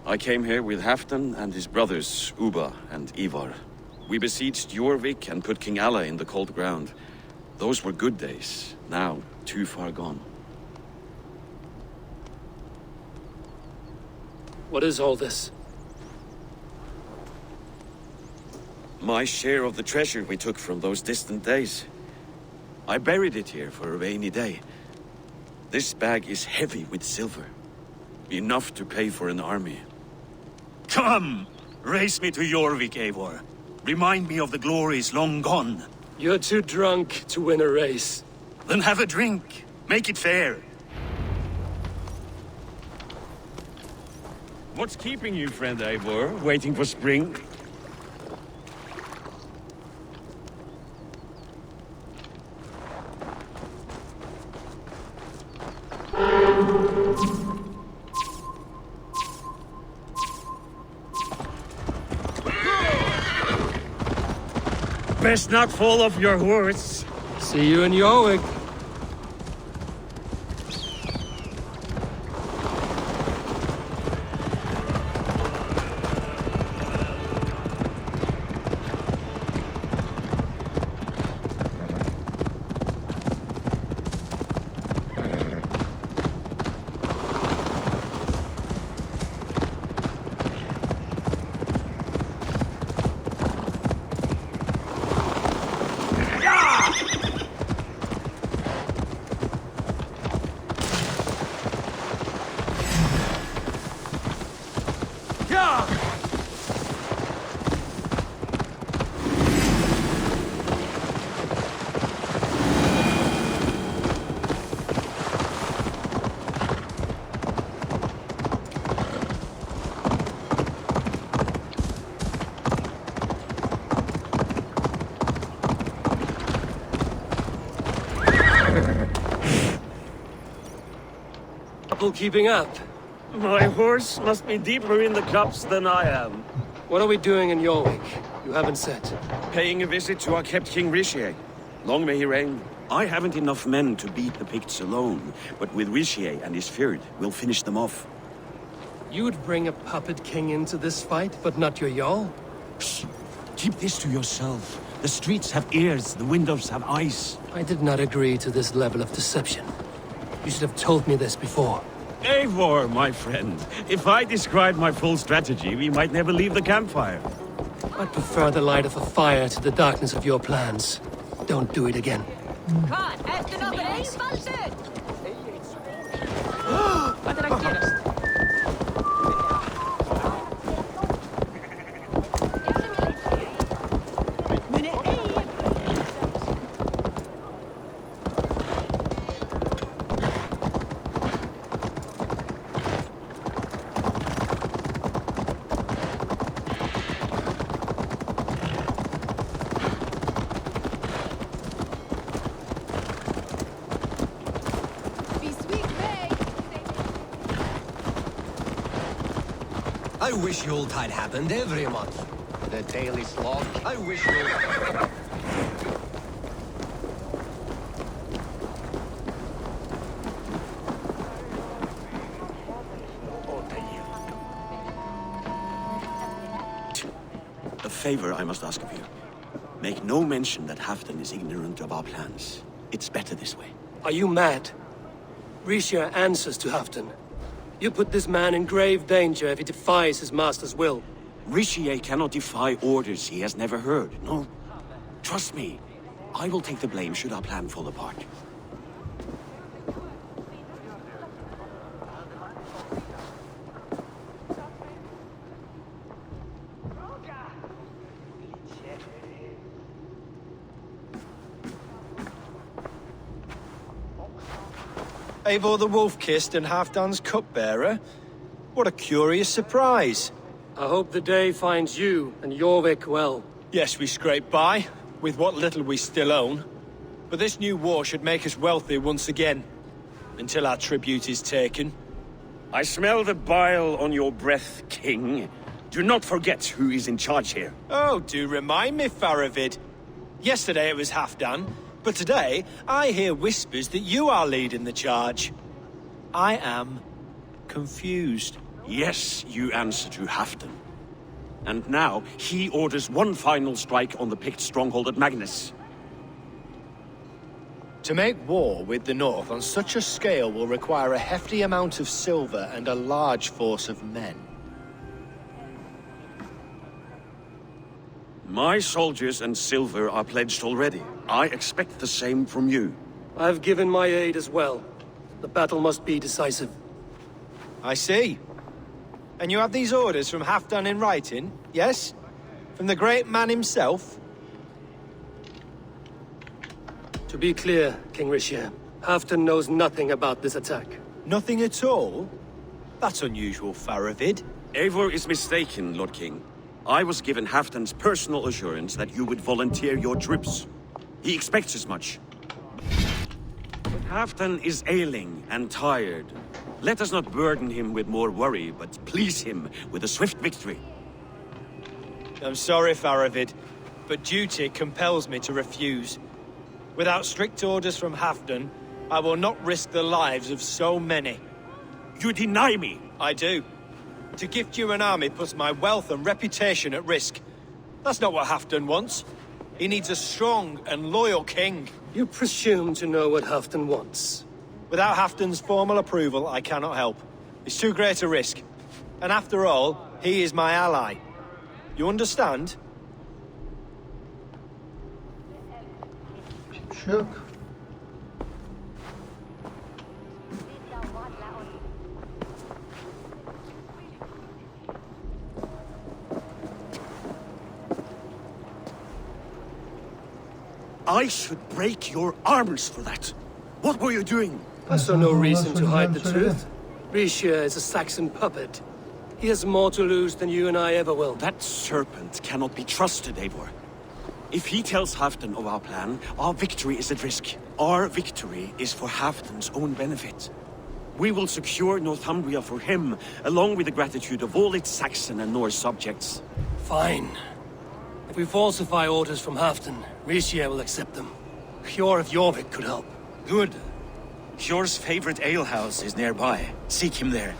I came here with Halfdan and his brothers, Ubba and Ivar. We besieged Jorvik and put King Alla in the cold ground. Those were good days, now too far gone. What is all this? My share of the treasure we took from those distant days. I buried it here for a rainy day. This bag is heavy with silver. Enough to pay for an army. Come! Race me to Jorvik, Eivor. Remind me of the glories long gone. You're too drunk to win a race. Then have a drink. Make it fair. What's keeping you, friend Eivor? Waiting for spring? Best not fall off your horse. See you in Jorvik. Couple keeping up. My horse must be deeper in the cups than I am. What are we doing in your wake? You haven't said. Paying a visit to our kept King Richier. Long may he reign. I haven't enough men to beat the Picts alone, but with Richier and his Fyrd, we'll finish them off. You would bring a puppet king into this fight, but not your Jarl? Psst. Keep this to yourself. The streets have ears, the windows have eyes. I did not agree to this level of deception. You should have told me this before. Eivor, my friend. If I described my full strategy, we might never leave the campfire. I prefer the light of a fire to the darkness of your plans. Don't do it again. I wish Yuletide happened every month. The daily slog. I wish Yuletide... A favor I must ask of you. Make no mention that Halfdan is ignorant of our plans. It's better this way. Are you mad? Richier answers to Halfdan. You put this man in grave danger if he defies his master's will. Richier cannot defy orders he has never heard, no? Trust me, I will take the blame should our plan fall apart. Eivor the Wolf-Kissed and Halfdan's cupbearer? What a curious surprise. I hope the day finds you and Jorvik well. Yes, we scrape by, with what little we still own. But this new war should make us wealthy once again. Until our tribute is taken. I smell the bile on your breath, King. Do not forget who is in charge here. Oh, do remind me, Faravid. Yesterday it was Halfdan, but today I hear whispers that you are leading the charge. I am confused. Yes, you answer to Halfdan. And now he orders one final strike on the Pict stronghold at Magnus. To make war with the North on such a scale will require a hefty amount of silver and a large force of men. My soldiers and silver are pledged already. I expect the same from you. I've given my aid as well. The battle must be decisive. I see. And you have these orders from Halfdan in writing, yes? From the great man himself? To be clear, King Richier, Halfdan knows nothing about this attack. Nothing at all? That's unusual, Faravid. Eivor is mistaken, Lord King. I was given Halfdan's personal assurance that you would volunteer your troops. He expects as much. But Halfdan is ailing and tired. Let us not burden him with more worry, but please him with a swift victory. I'm sorry, Faravid, but duty compels me to refuse. Without strict orders from Halfdan, I will not risk the lives of so many. You deny me? I do. To gift you an army puts my wealth and reputation at risk. That's not what Halfdan wants. He needs a strong and loyal king. You presume to know what Halfdan wants. Without Halfdan's formal approval, I cannot help. It's too great a risk. And after all, he is my ally. You understand? Yok. I should break your arms for that. What were you doing? I saw no reason to hide the truth. Richier is a Saxon puppet. He has more to lose than you and I ever will. That serpent cannot be trusted, Eivor. If he tells Halfdan of our plan, our victory is at risk. Our victory is for Halfdan's own benefit. We will secure Northumbria for him, along with the gratitude of all its Saxon and Norse subjects. Fine. If we falsify orders from Halfdan, Rishia will accept them. Hjor of Jorvik could help. Good. Hjor's favorite alehouse is nearby. Seek him there.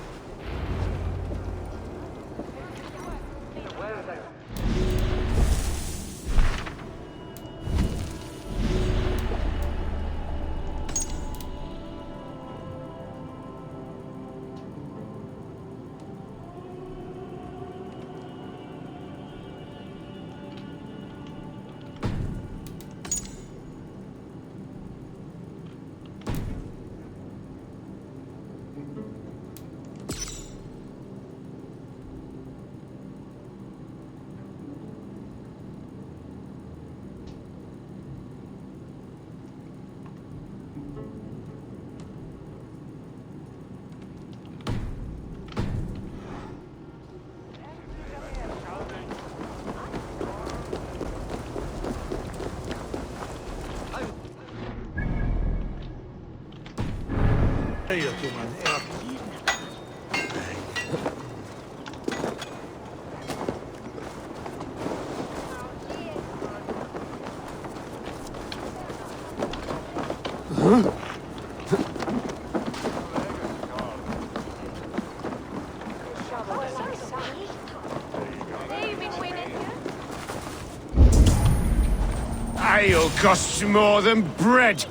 Ale costs more than bread.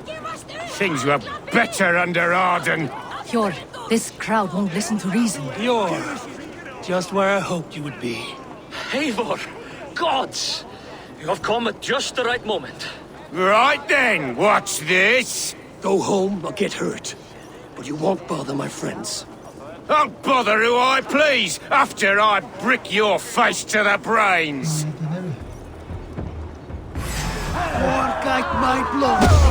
Things were better under Arden. Hjor, this crowd won't listen to reason. You're just where I hoped you would be. Eivor! Gods! You have come at just the right moment. Right then, what's this? Go home or get hurt. But you won't bother my friends. I'll bother who I please after I brick your face to the brains. Walk like my blood.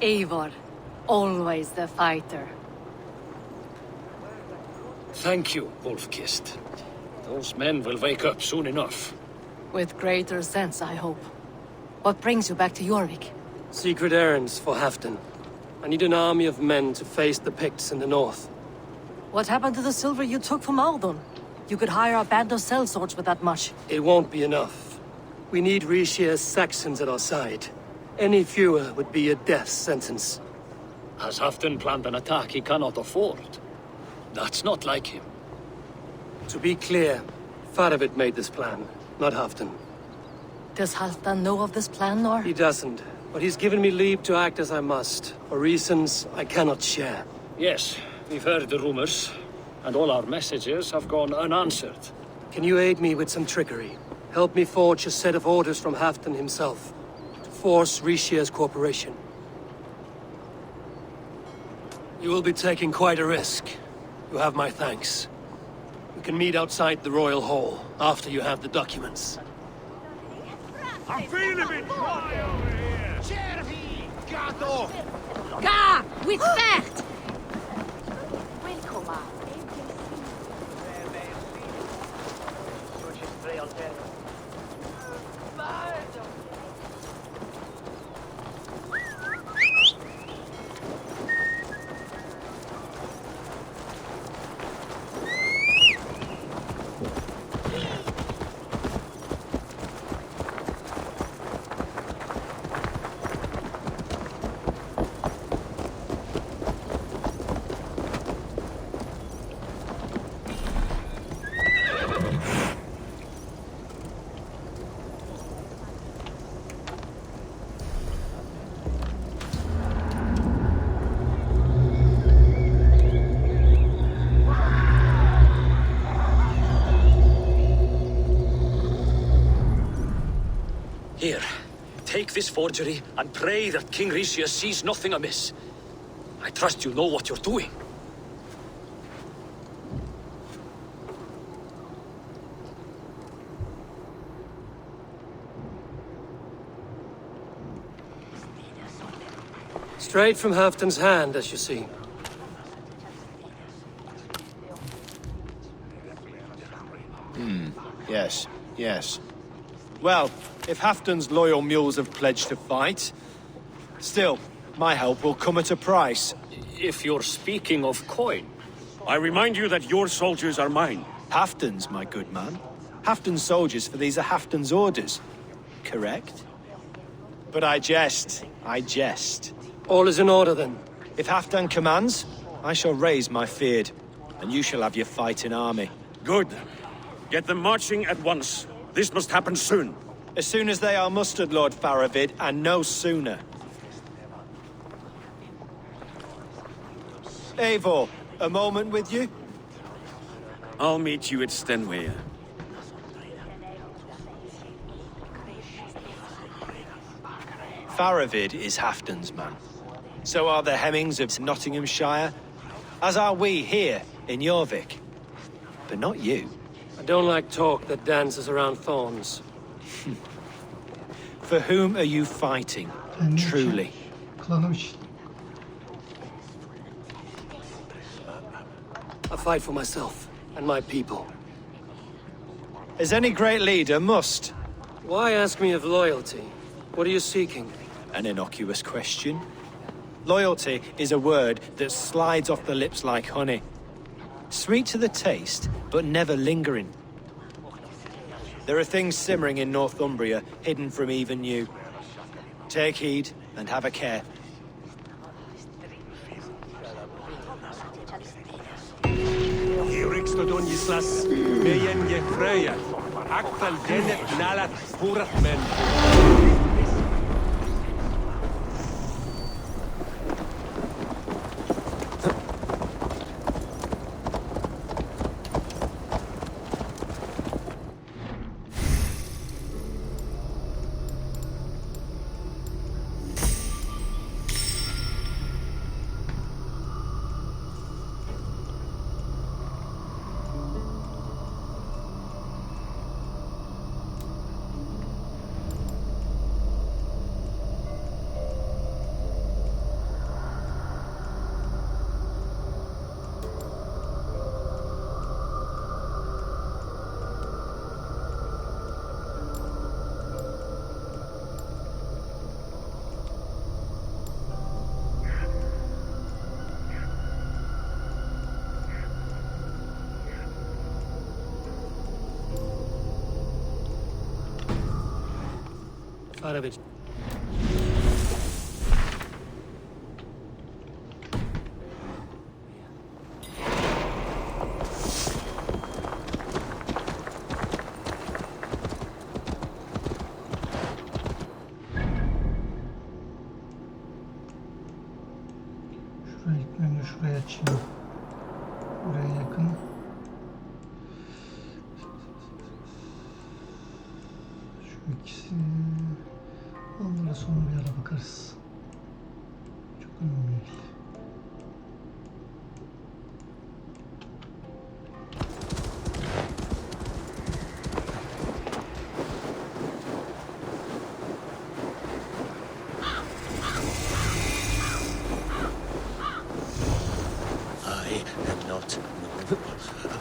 Eivor, always the fighter. Thank you, Wolf-Kissed. Those men will wake up soon enough. With greater sense, I hope. What brings you back to Jorvik? Secret errands for Halfdan. I need an army of men to face the Picts in the north. What happened to the silver you took from Aldon? You could hire a band of sellswords with that much. It won't be enough. We need Rishia's Saxons at our side. Any fewer would be a death sentence. Has Halfdan planned an attack he cannot afford? That's not like him. To be clear, Faravid made this plan, not Halfdan. Does Halfdan know of this plan, nor? He doesn't, but he's given me leave to act as I must, for reasons I cannot share. Yes, we've heard the rumors, and all our messages have gone unanswered. Can you aid me with some trickery? Help me forge a set of orders from Halfdan himself. Force Rishia's cooperation. You will be taking quite a risk. You have my thanks. We can meet outside the Royal Hall after you have the documents. I'm feeling a bit dry over here. Chervi, gato. Ga! With that! Welcome. Undertake this forgery and pray that King Ricius sees nothing amiss. I trust you know what you're doing. Straight from Halfton's hand, as you see. Yes, yes. Well, if Halfton's loyal mules have pledged to fight, still, my help will come at a price. If you're speaking of coin. I remind you that your soldiers are mine. Halfton's, my good man. Halfton's soldiers, for these are Halfton's orders. Correct? But I jest. I jest. All is in order, then. If Halfdan commands, I shall raise my feared, and you shall have your fighting army. Good. Get them marching at once. This must happen soon. As soon as they are mustered, Lord Faravid, and no sooner. Eivor, a moment with you? I'll meet you at Stenway. Faravid is Halfton's man. So are the Hemmings of Nottinghamshire, as are we here in Jorvik. But not you. I don't like talk that dances around thorns. For whom are you fighting, truly? Klanım için. I fight for myself and my people. As any great leader must. Why ask me of loyalty? What are you seeking? An innocuous question. Loyalty is a word that slides off the lips like honey. Sweet to the taste, but never lingering. There are things simmering in Northumbria, hidden from even you. Take heed and have a care. Faravid. Şuraya gitmem de şuraya açayım. Buraya yakın. Şu ikisi. Onlara sonra bir ara bakarız. Çok önemli değil. I am not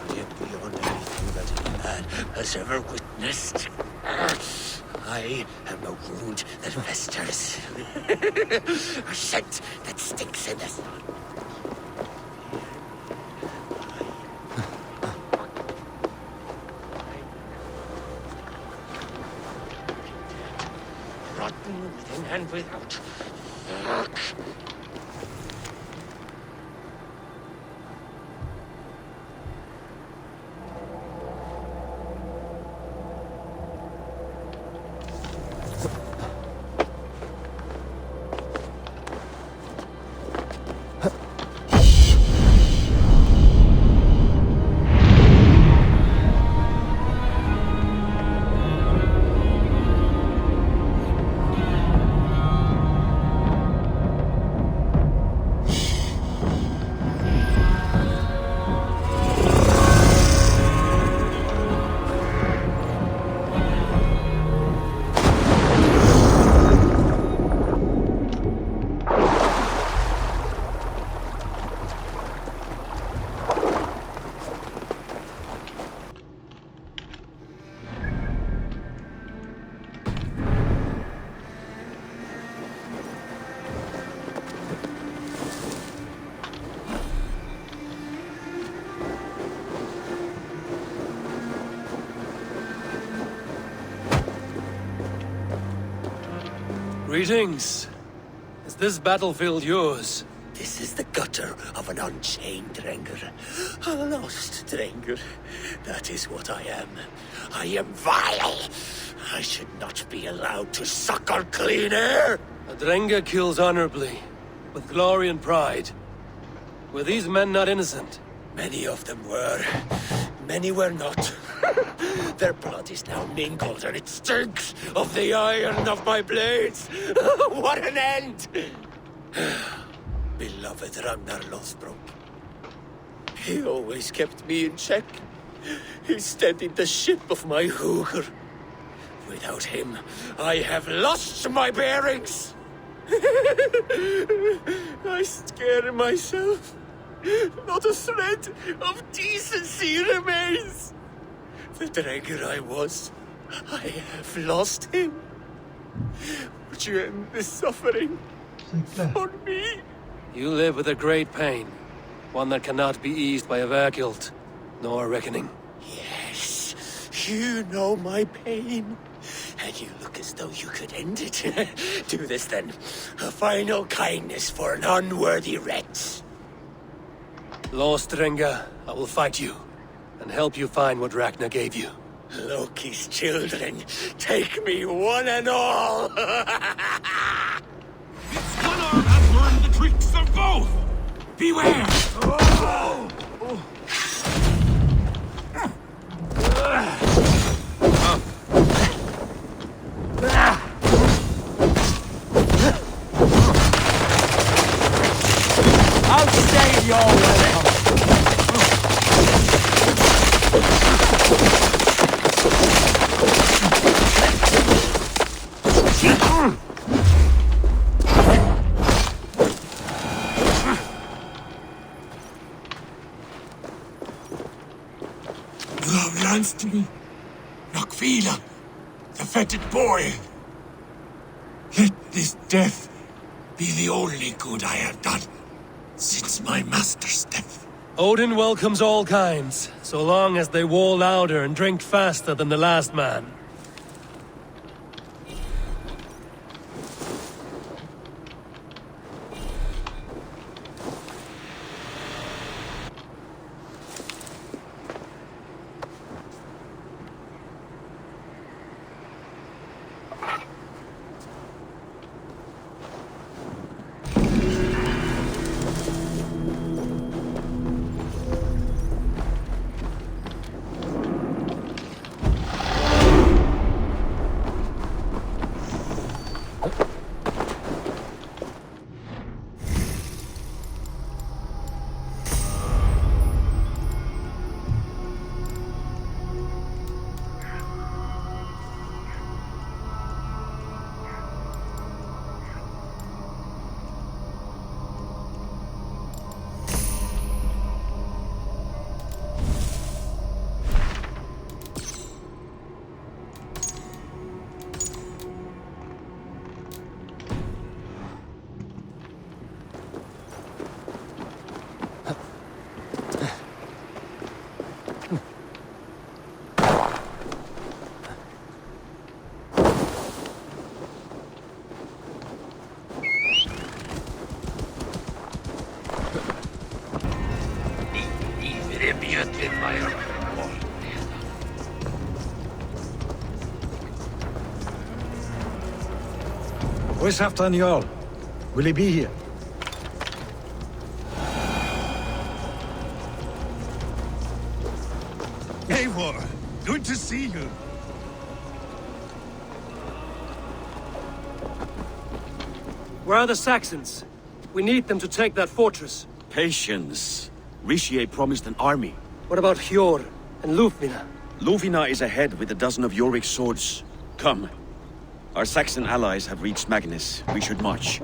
known beyond anything that man has ever witnessed. I am a wound that festers. A scent that stinks in the sun. Rotten within and without. Greetings. Is this battlefield yours? This is the gutter of an unchained Drenger. A lost Drenger. That is what I am. I am vile. I should not be allowed to suckle clean air. A Drenger kills honorably, with glory and pride. Were these men not innocent? Many of them were. Many were not. Their blood is now mingled and it stinks of the iron of my blades. What an end! Beloved Ragnar Lothbrok. He always kept me in check. He steadied the ship of my hooker. Without him, I have lost my bearings. I scare myself. Not a thread of decency remains. The Drenger I was, I have lost him. Would you end this suffering on me? You live with a great pain, one that cannot be eased by a Vergild, nor reckoning. Yes, you know my pain. And you look as though you could end it. Do this then. A final kindness for an unworthy wretch. Lost Drenger, I will fight you, and help you find what Ragnar gave you. Loki's children, take me one and all! One arm has learned the tricks of both! Beware! I'll save your welcome. You have lanced me, Nakvila, the fetid boy. Let this death be the only good I have done since my master's death. Odin welcomes all kinds, so long as they war louder and drink faster than the last man. Where's Halfdan Jarl? Will he be here? Eivor, good to see you. Where are the Saxons? We need them to take that fortress. Patience. Richier promised an army. What about Hjor and Lufvina? Lufvina is ahead with a dozen of Jorvik's swords. Come. Our Saxon allies have reached Magnus. We should march.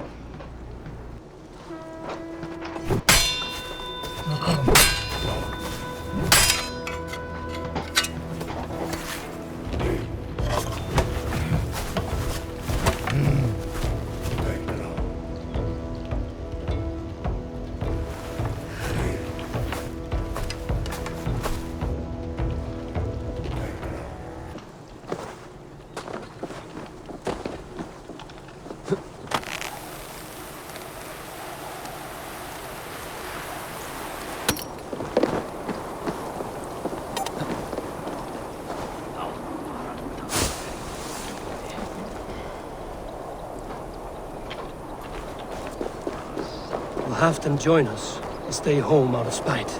have them join us and stay home out of spite.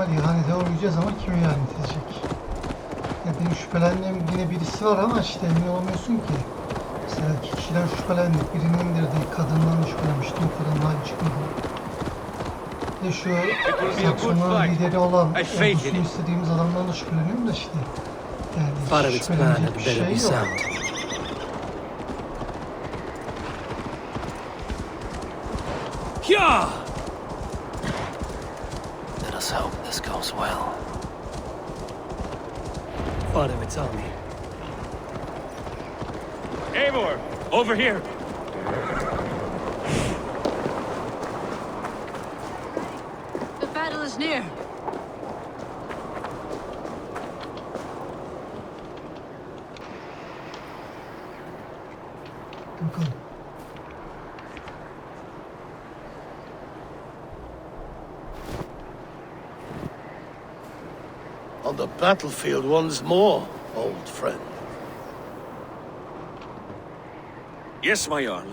İhanete uğrayacağız ama kim ihanet edecek? Ya benim şüphelendiğim yine birisi var ama işte emin olamıyorsun ki. Mesela iki kişiden şüphelendik. Birini indirdik. Kadından da şüphelenmiştim. Kadın hali çıkmadı. Bir de şu Saksonların lideri olan ordusunu istediğimiz adamdan da şüpheleniyorum da işte. Yani şüphelenecek bir şey yok. Yeah! Let us hope this goes well. Father would tell me. Eivor, over here. The battle is near. Bakalım. On the battlefield once more, old friend. Yes, my Jarl.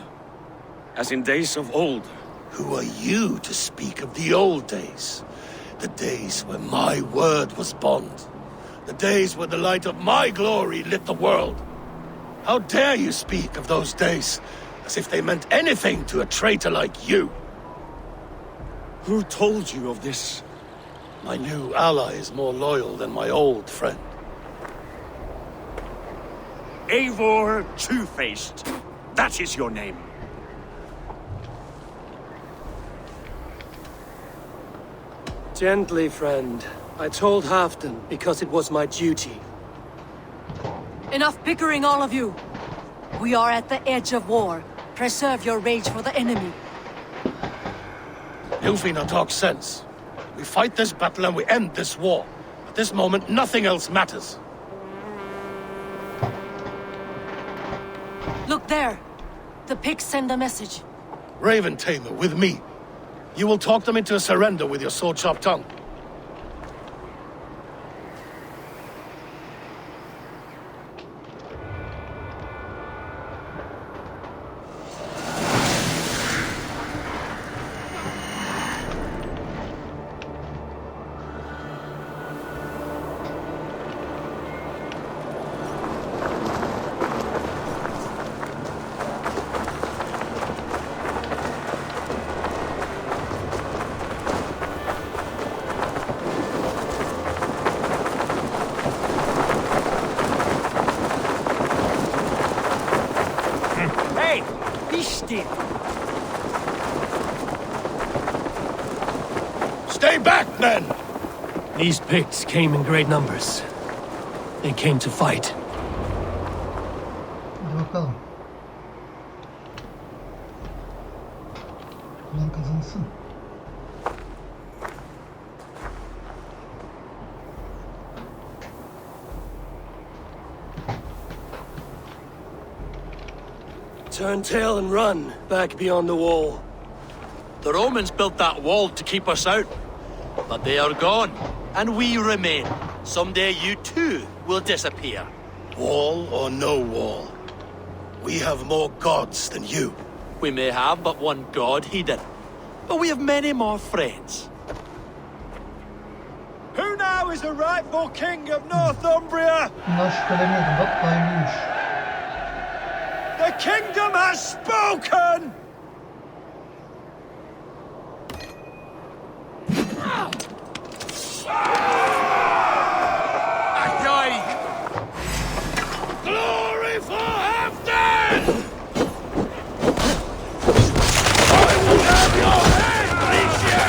As in days of old. Who are you to speak of the old days? The days when my word was bond. The days when the light of my glory lit the world. How dare you speak of those days as if they meant anything to a traitor like you? Who told you of this? My new ally is more loyal than my old friend. Eivor Two-Faced. That is your name. Gently, friend. I told Halfdan because it was my duty. Enough bickering, all of you. We are at the edge of war. Preserve your rage for the enemy. Nilfina talks sense. We fight this battle and we end this war. At this moment, nothing else matters. Look there. The pigs send a message. Raven Tamer, with me. You will talk them into a surrender with your sword-sharp tongue. Stay back, men! These Picts came in great numbers. They came to fight. Hadi bakalım. Ulan kazansın. Turn tail and run back beyond the wall. The Romans built that wall to keep us out. But they are gone, and we remain. Someday you too will disappear. Wall or no wall, we have more gods than you. We may have but one god, Hedon. But we have many more friends. Who now is the rightful king of Northumbria? Bundan şüpheleniyordum. Bak daimliymiş. The kingdom has spoken! Glory for Halfdan! I will have your head, Alicia!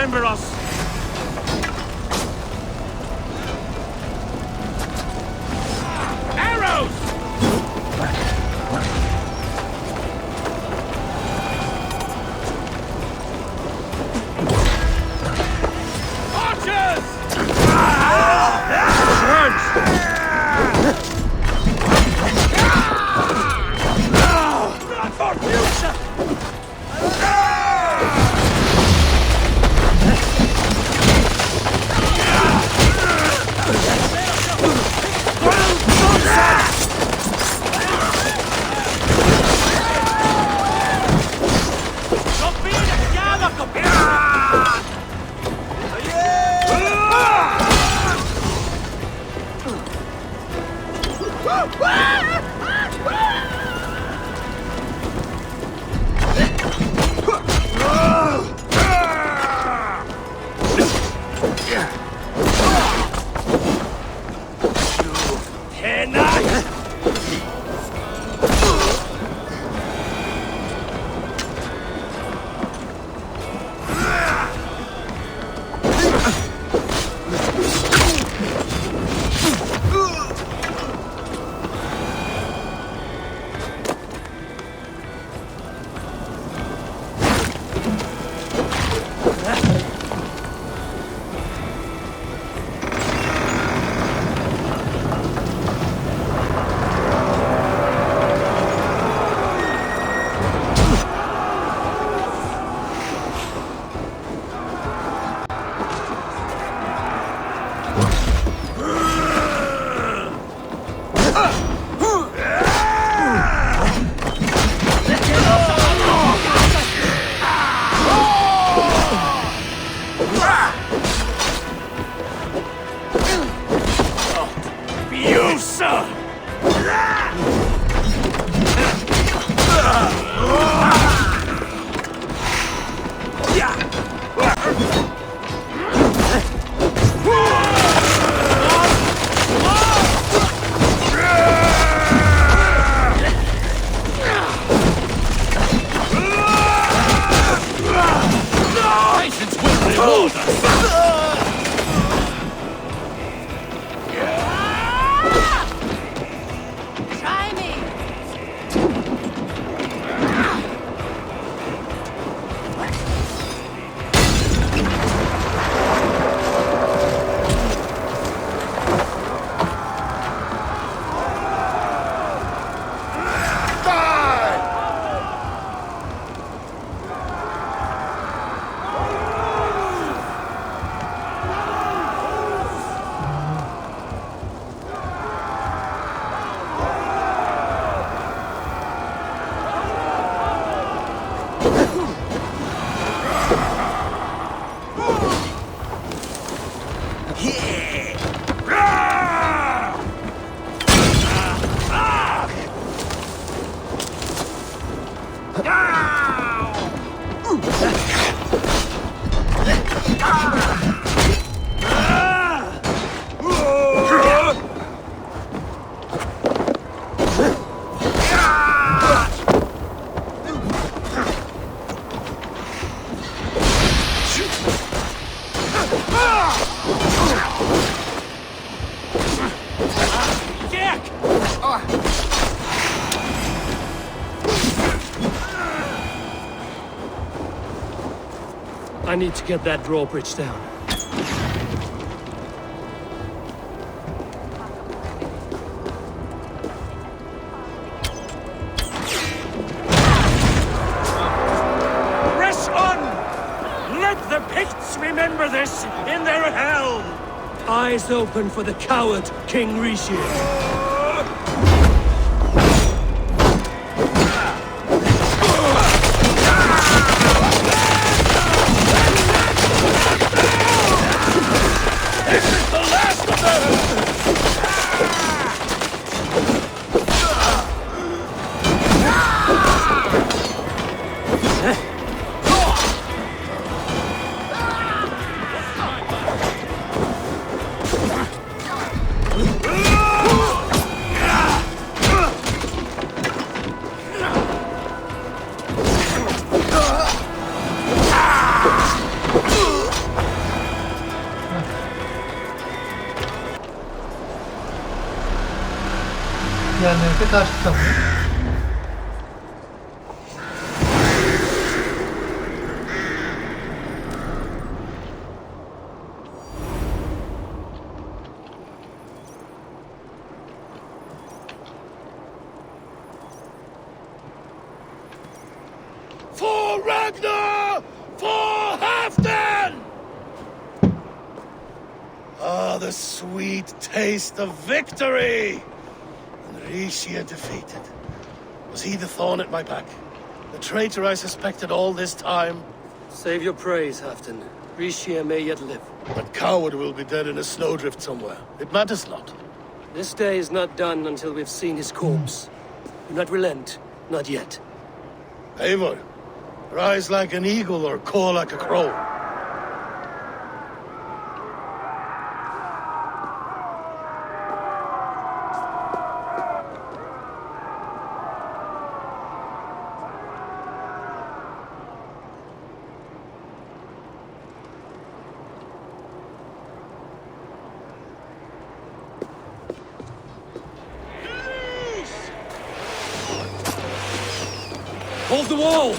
remember us. Arrows! Archers! Not for future! I need to get that drawbridge down. Press on! Let the Picts remember this in their hell! Eyes open for the coward, King Rishi. Diğerleri de kaçtı tabii. For Ragnar! For Halfdan! Ah, the sweet taste of victory! And Rishia defeated. Was he the thorn at my back? The traitor I suspected all this time? Save your praise, Halfdan. Rishia may yet live. That coward will be dead in a snowdrift somewhere. It matters not. This day is not done until we've seen his corpse. Do not relent. Not yet. Eivor, rise like an eagle or caw like a crow. Hold the wall!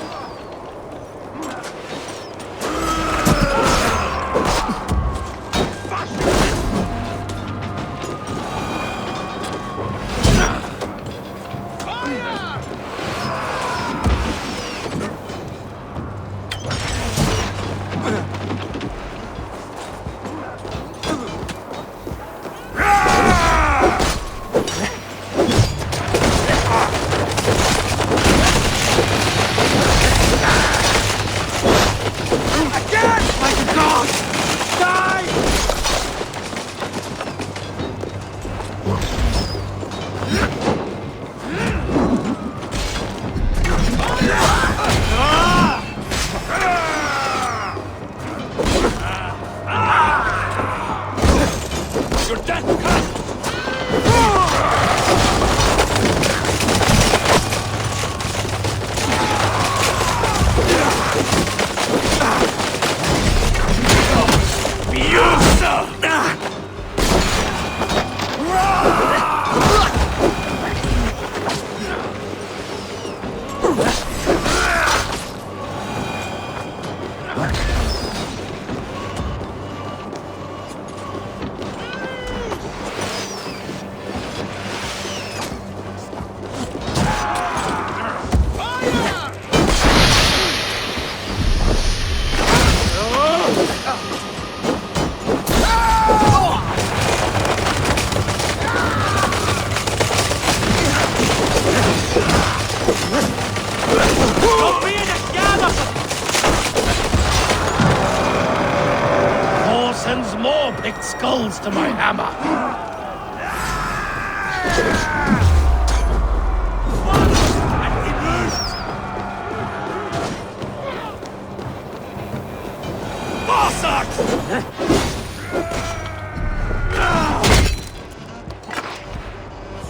Skulls to my hammer.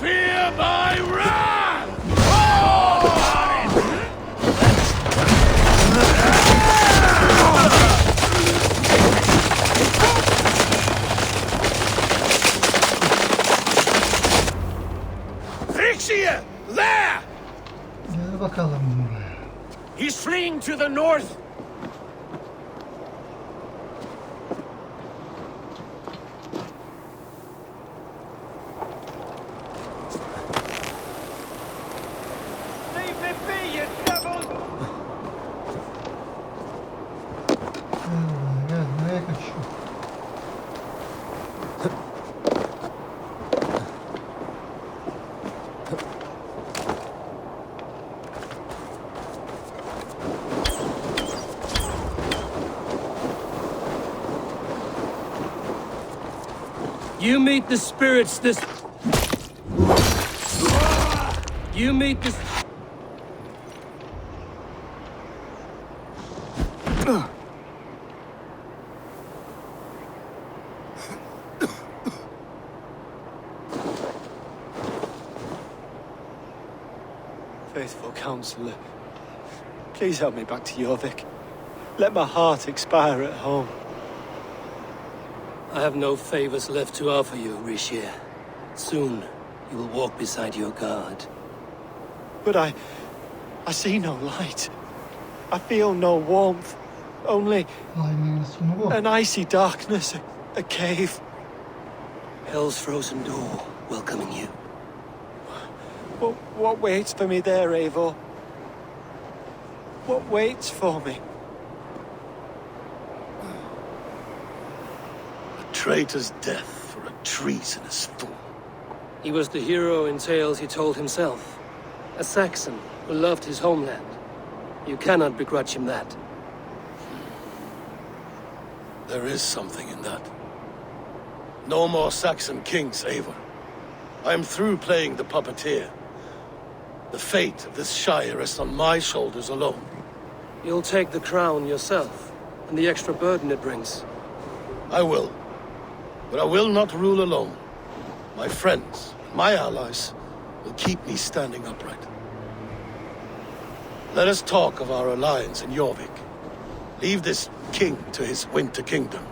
Fear my wrath! There! Gel bakalım buraya. He's fleeing to the north! Leave me be, you devil! Gel buraya gel. Nereye kaçıyorsun? You meet the spirits this... You meet the... Faithful counselor, please help me back to Jorvik. Let my heart expire at home. I have no favors left to offer you, Rishir. Soon, You will walk beside your guard. But I see no light. I feel no warmth. Only an icy darkness, a cave. Hell's frozen door welcoming you. What waits for me there, Eivor? What waits for me? A traitor's death for a treasonous fool. He was the hero in tales he told himself. A Saxon who loved his homeland. You cannot begrudge him that. There is something in that. No more Saxon kings, Eivor. I am through playing the puppeteer. The fate of this shire rests on my shoulders alone. You'll take the crown yourself, and the extra burden it brings. I will. But I will not rule alone. My friends, my allies, will keep me standing upright. Let us talk of our alliance in Jorvik. Leave this king to his winter kingdom.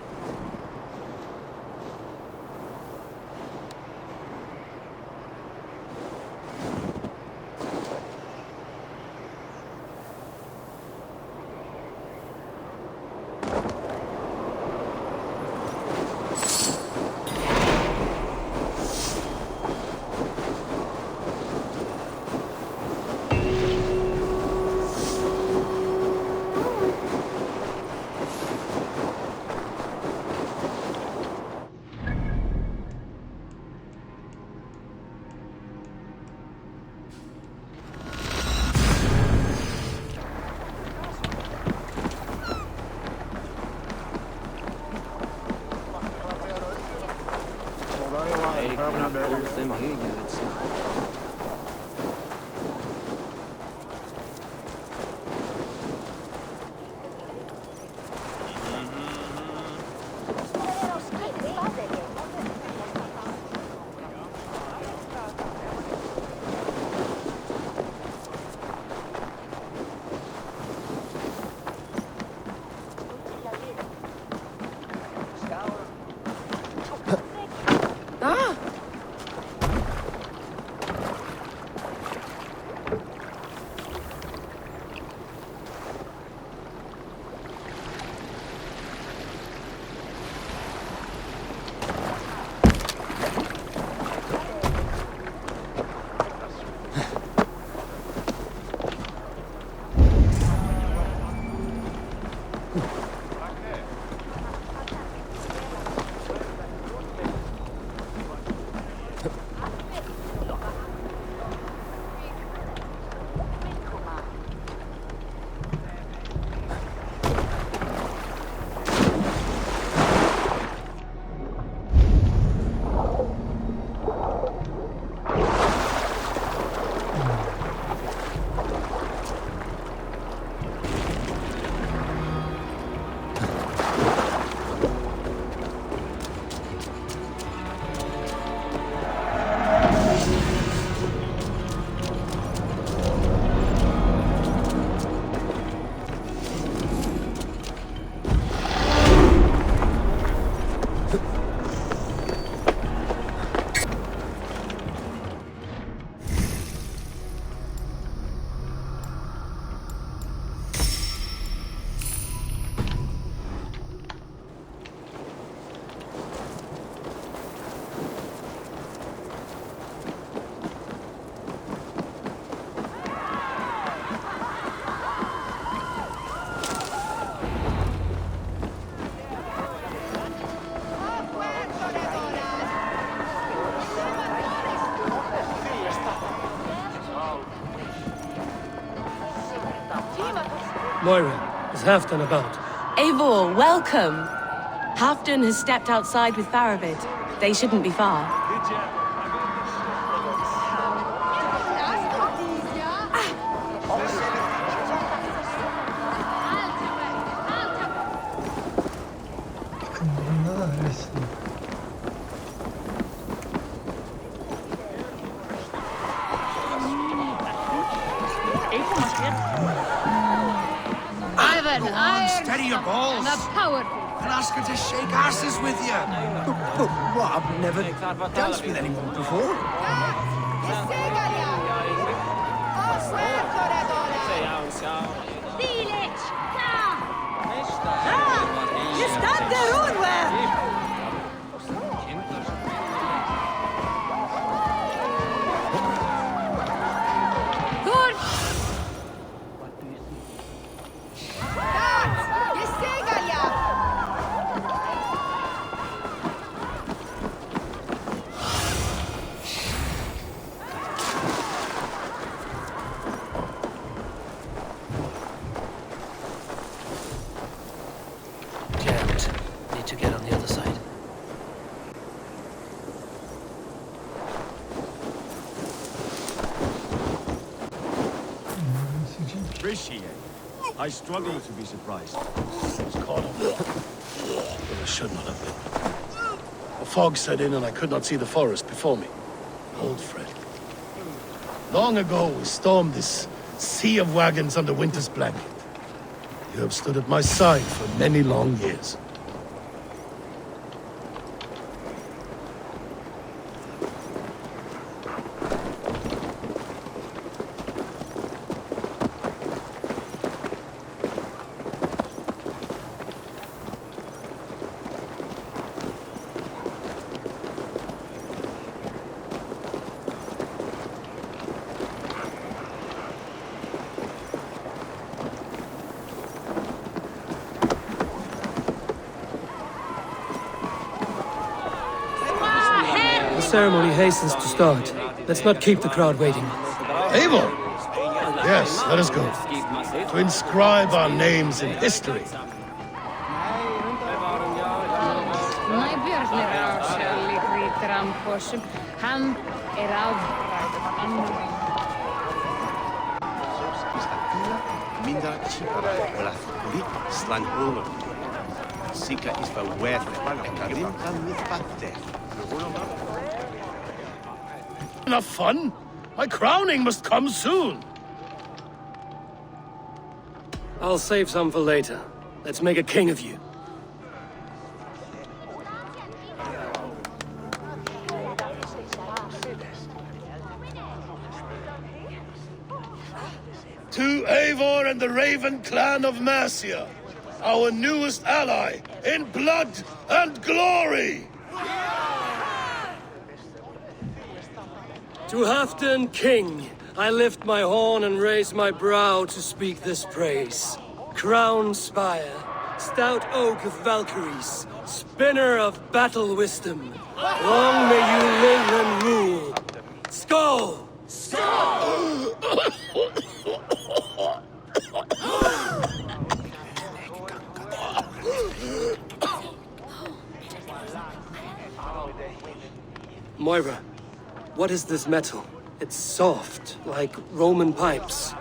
Moira, is Halfdan about? Eivor, welcome. Halfdan has stepped outside with Faravid. They shouldn't be far. Go on, steady your balls. I'm a powerful and ask her to shake asses with you. But what? I've never danced with anyone before. Need to get on the other side. Appreciate. I struggle to be surprised. I was caught up. But I should not have been. A fog set in and I could not see the forest before me. Old friend. Long ago we stormed this sea of wagons under winter's blanket. You have stood at my side for many long years. The ceremony hastens to start. Let's not keep the crowd waiting. Eivor! Yes, let us go. To inscribe our names in history. Enough fun? My crowning must come soon. I'll save some for later. Let's make a king of you. To Eivor and the Raven clan of Mercia, our newest ally in blood and glory! To Halfdan King, I lift my horn and raise my brow to speak this praise. Crown spire, stout oak of Valkyries, spinner of battle wisdom. Long may you live and rule. Skull! Skull! Moira, what is this metal? It's soft, like Roman pipes.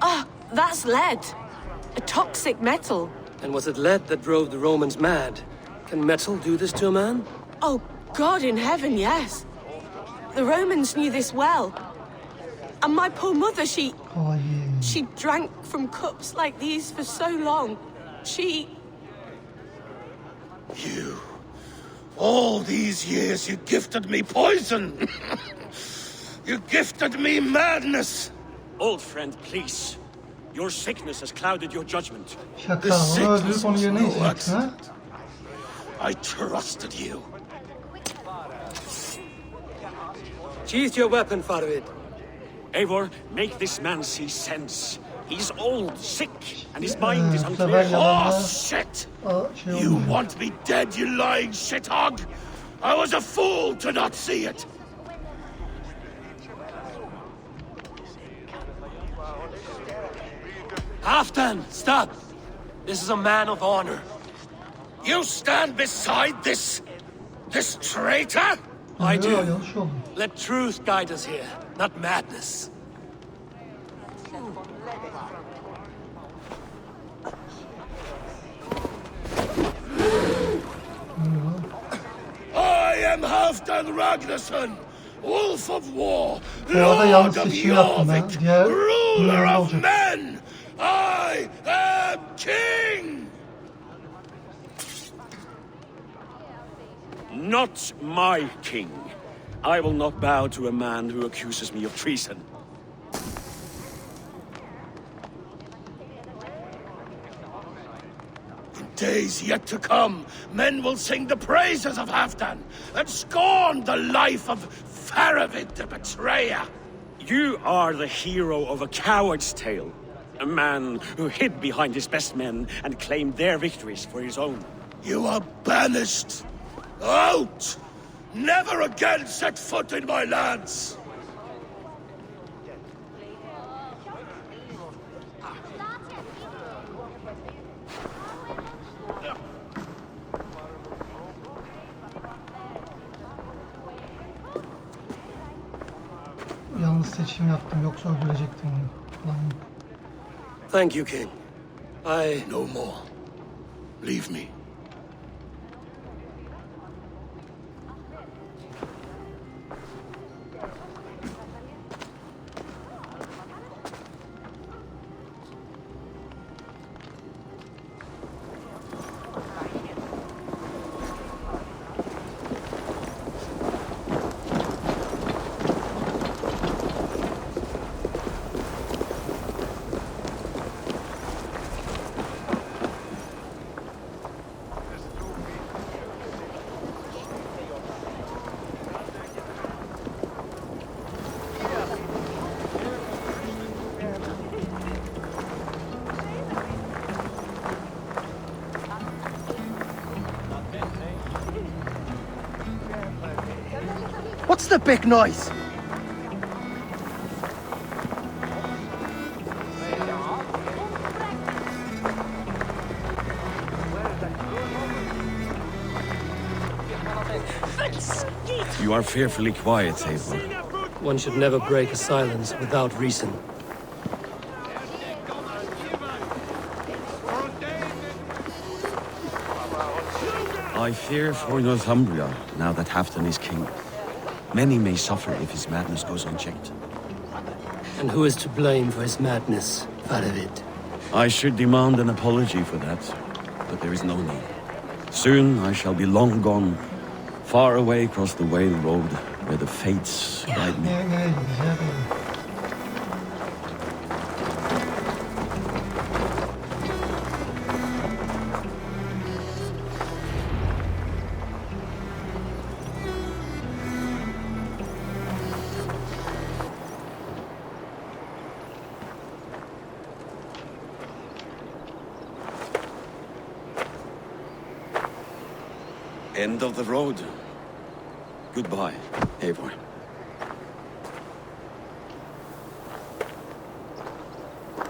Ah, that's lead. A toxic metal. And was it lead that drove the Romans mad? Can metal do this to a man? Oh, God in heaven, yes. The Romans knew this well. And my poor mother, she drank from cups like these for so long. You... All these years you gifted me poison! You gifted me madness! Old friend, please. Your sickness has clouded your judgment. Şaka, onu öldürüp onu yerine yiyeceksin ha? I trusted you. Sheath your weapon, Farvid. Eivor, make this man see sense. He's old, sick, and his mind is unclear. Oh, shit! You want me dead, you lying shithog? I was a fool to not see it! Halfdan, stop! This is a man of honor. You stand beside this traitor? I do. Let truth guide us here, not madness. I am Halfdan Ragnarsson, Wolf of War, Bu arada yanlış Lord of seçim yaptım ben. Jorvik, Diğer Ruler of olacak. men! I am King! Not my king. I will not bow to a man who accuses me of treason. In days yet to come, men will sing the praises of Halfdan and scorn the life of Faravid the betrayer. You are the hero of a coward's tale. A man who hid behind his best men and claimed their victories for his own. You are banished. Out! Never again set foot in my lands! Yalnız seçim yaptım, yoksa öldürecektim onu. Lan. Thank you, King. No more. Leave me. What's the big noise? You are fearfully quiet, Eivor. One should never break a silence without reason. I fear for Northumbria, now that Halfdan is king. Many may suffer if his madness goes unchecked. And who is to blame for his madness, Faravid? I should demand an apology for that, but there is no need. Soon I shall be long gone, far away across the Whale Road, where the fates guide me. End of the road. Goodbye, Eivor.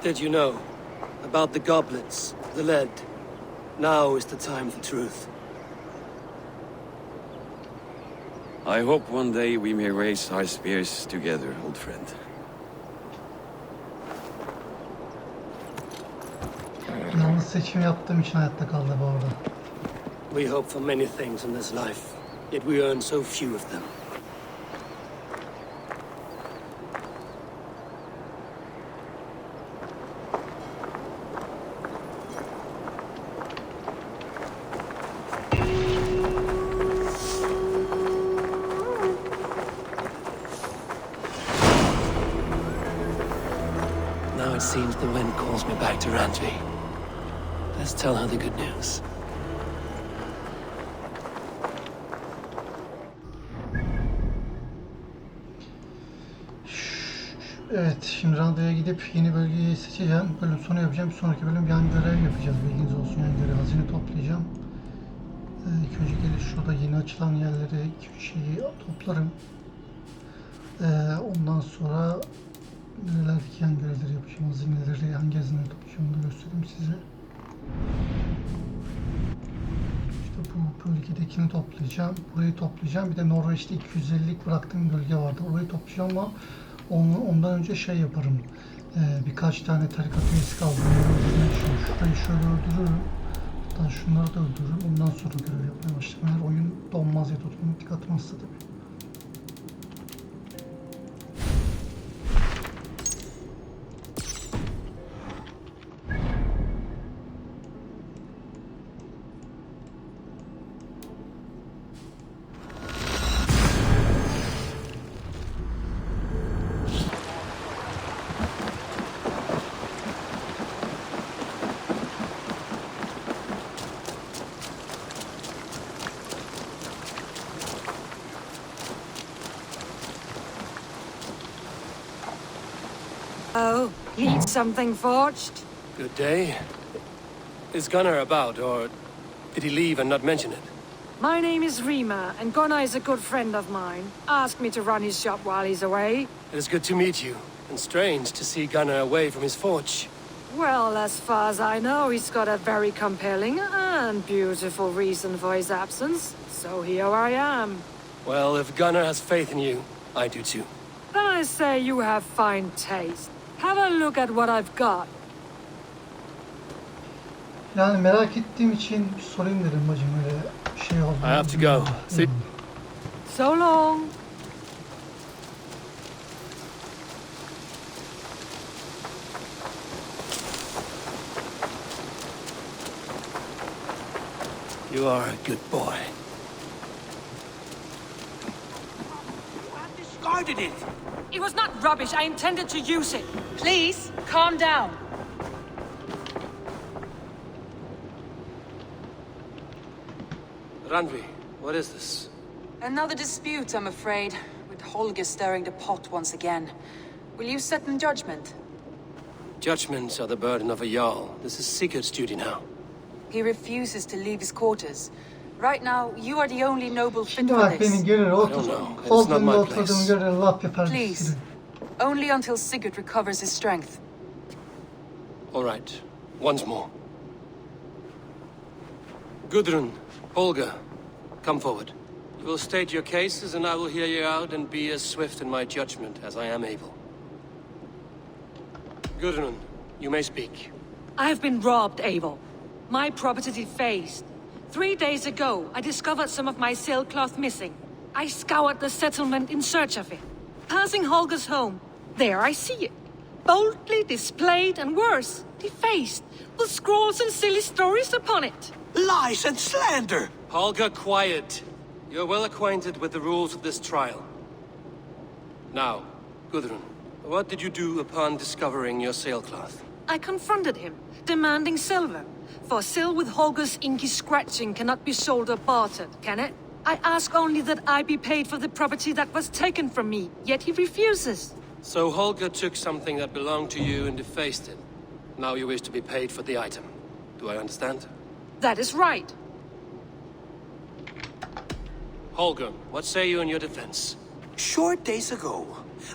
Did you know about the goblets, the lead? Now is the time for truth. I hope one day we may raise our spears together, old friend. Yalnız seçim yaptığım için hayatta kaldı bu arada. We hope for many things in this life, yet we earn so few of them. Now it seems the wind calls me back to Randvi. Let's tell her the good news. Evet, şimdi randevuya gidip yeni bölgeyi seçeceğim. Bölüm sonu yapacağım. Sonraki bölüm yan görev yapacağız. Bilginiz olsun, yan görev. Hazine toplayacağım. İlk önce gelir şurada yeni açılan yerleri, şeyi toplarım. Ondan sonra nerelerdeki yan görevleri yapacağım. Hazineleri, hangi hazineleri toplayacağım onu da göstereyim size. İşte bu bölgedekini toplayacağım. Burayı toplayacağım. Bir de Norveç'te 250'lik bıraktığım bölge vardı. Orayı toplayacağım ama ondan önce şey yaparım. Birkaç tane tarikat üyesi kaldı. Şurayı şöyle öldürürüm. Hatta şunları da öldürürüm. Ondan sonra görev yapmaya başlarım. Eğer oyun donmaz ya da otomatik atmazsa tabii. Oh, need something forged? Good day. Is Gunnar about, or did he leave and not mention it? My name is Rima, and Gunnar is a good friend of mine. Asked me to run his shop while he's away. It is good to meet you, and strange to see Gunnar away from his forge. Well, as far as I know, he's got a very compelling and beautiful reason for his absence. So here I am. Well, if Gunnar has faith in you, I do too. Then I say you have fine taste. Have a look at what I've got. Yani merak ettiğim için bir sorayım dedim bacım, öyle bir şey oldu. I have to go. See. So long. You are a good boy. Discarded it. It was not rubbish. I intended to use it. Please, calm down. Randvi, what is this? Another dispute, I'm afraid, with Holger stirring the pot once again. Will you set in judgment? Judgments are the burden of a Jarl. This is Sigurd's duty now. He refuses to leave his quarters. Right now, you are the only noble fit Şimdi for bak beni this. görür, olduğunda oturduğumu görür, laf yapar. Please, only until Sigurd recovers his strength. All right, once more. Gudrun, Holger, come forward. You will state your cases, and I will hear you out and be as swift in my judgment as I am able. Gudrun, you may speak. I have been robbed, Abel. My property defaced. 3 days ago, I discovered some of my sailcloth missing. I scoured the settlement in search of it. Passing Holger's home, there I see it. Boldly displayed and worse, defaced, with scrawls and silly stories upon it. Lies and slander! Holger, quiet. You're well acquainted with the rules of this trial. Now, Gudrun, what did you do upon discovering your sailcloth? I confronted him, demanding silver. For silver with Holger's inky scratching cannot be sold or bartered, can it? I ask only that I be paid for the property that was taken from me, yet he refuses. So Holger took something that belonged to you and defaced it. Now you wish to be paid for the item. Do I understand? That is right. Holger, what say you in your defense? Short days ago,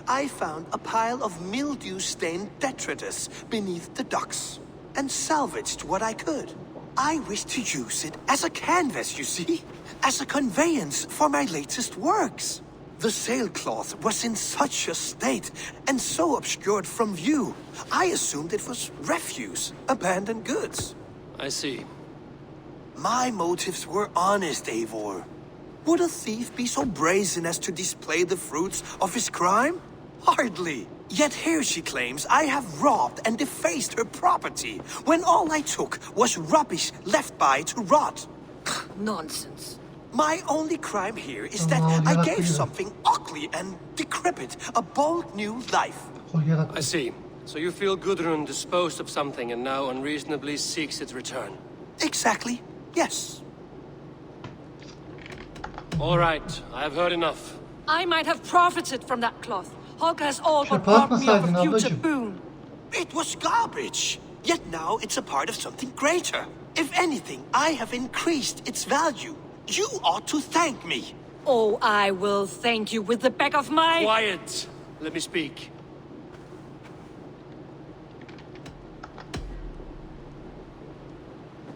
I found a pile of mildew-stained detritus beneath the docks, and salvaged what I could. I wish to use it as a canvas, you see? As a conveyance for my latest works. The sailcloth was in such a state, and so obscured from view, I assumed it was refuse, abandoned goods. I see. My motives were honest, Eivor. Would a thief be so brazen as to display the fruits of his crime? Hardly. Yet here she claims I have robbed and defaced her property, when all I took was rubbish left by to rot. Nonsense. My only crime here is that I gave something ugly and decrepit a bold new life. I see. So you feel Gudrun disposed of something and now unreasonably seeks its return? Exactly, yes. All right, I have heard enough. I might have profited from that cloth. Holger has all but robbed me of a future boon. It was garbage. Yet now it's a part of something greater. If anything, I have increased its value. You ought to thank me. Oh, I will thank you with the back of my... Quiet! Let me speak.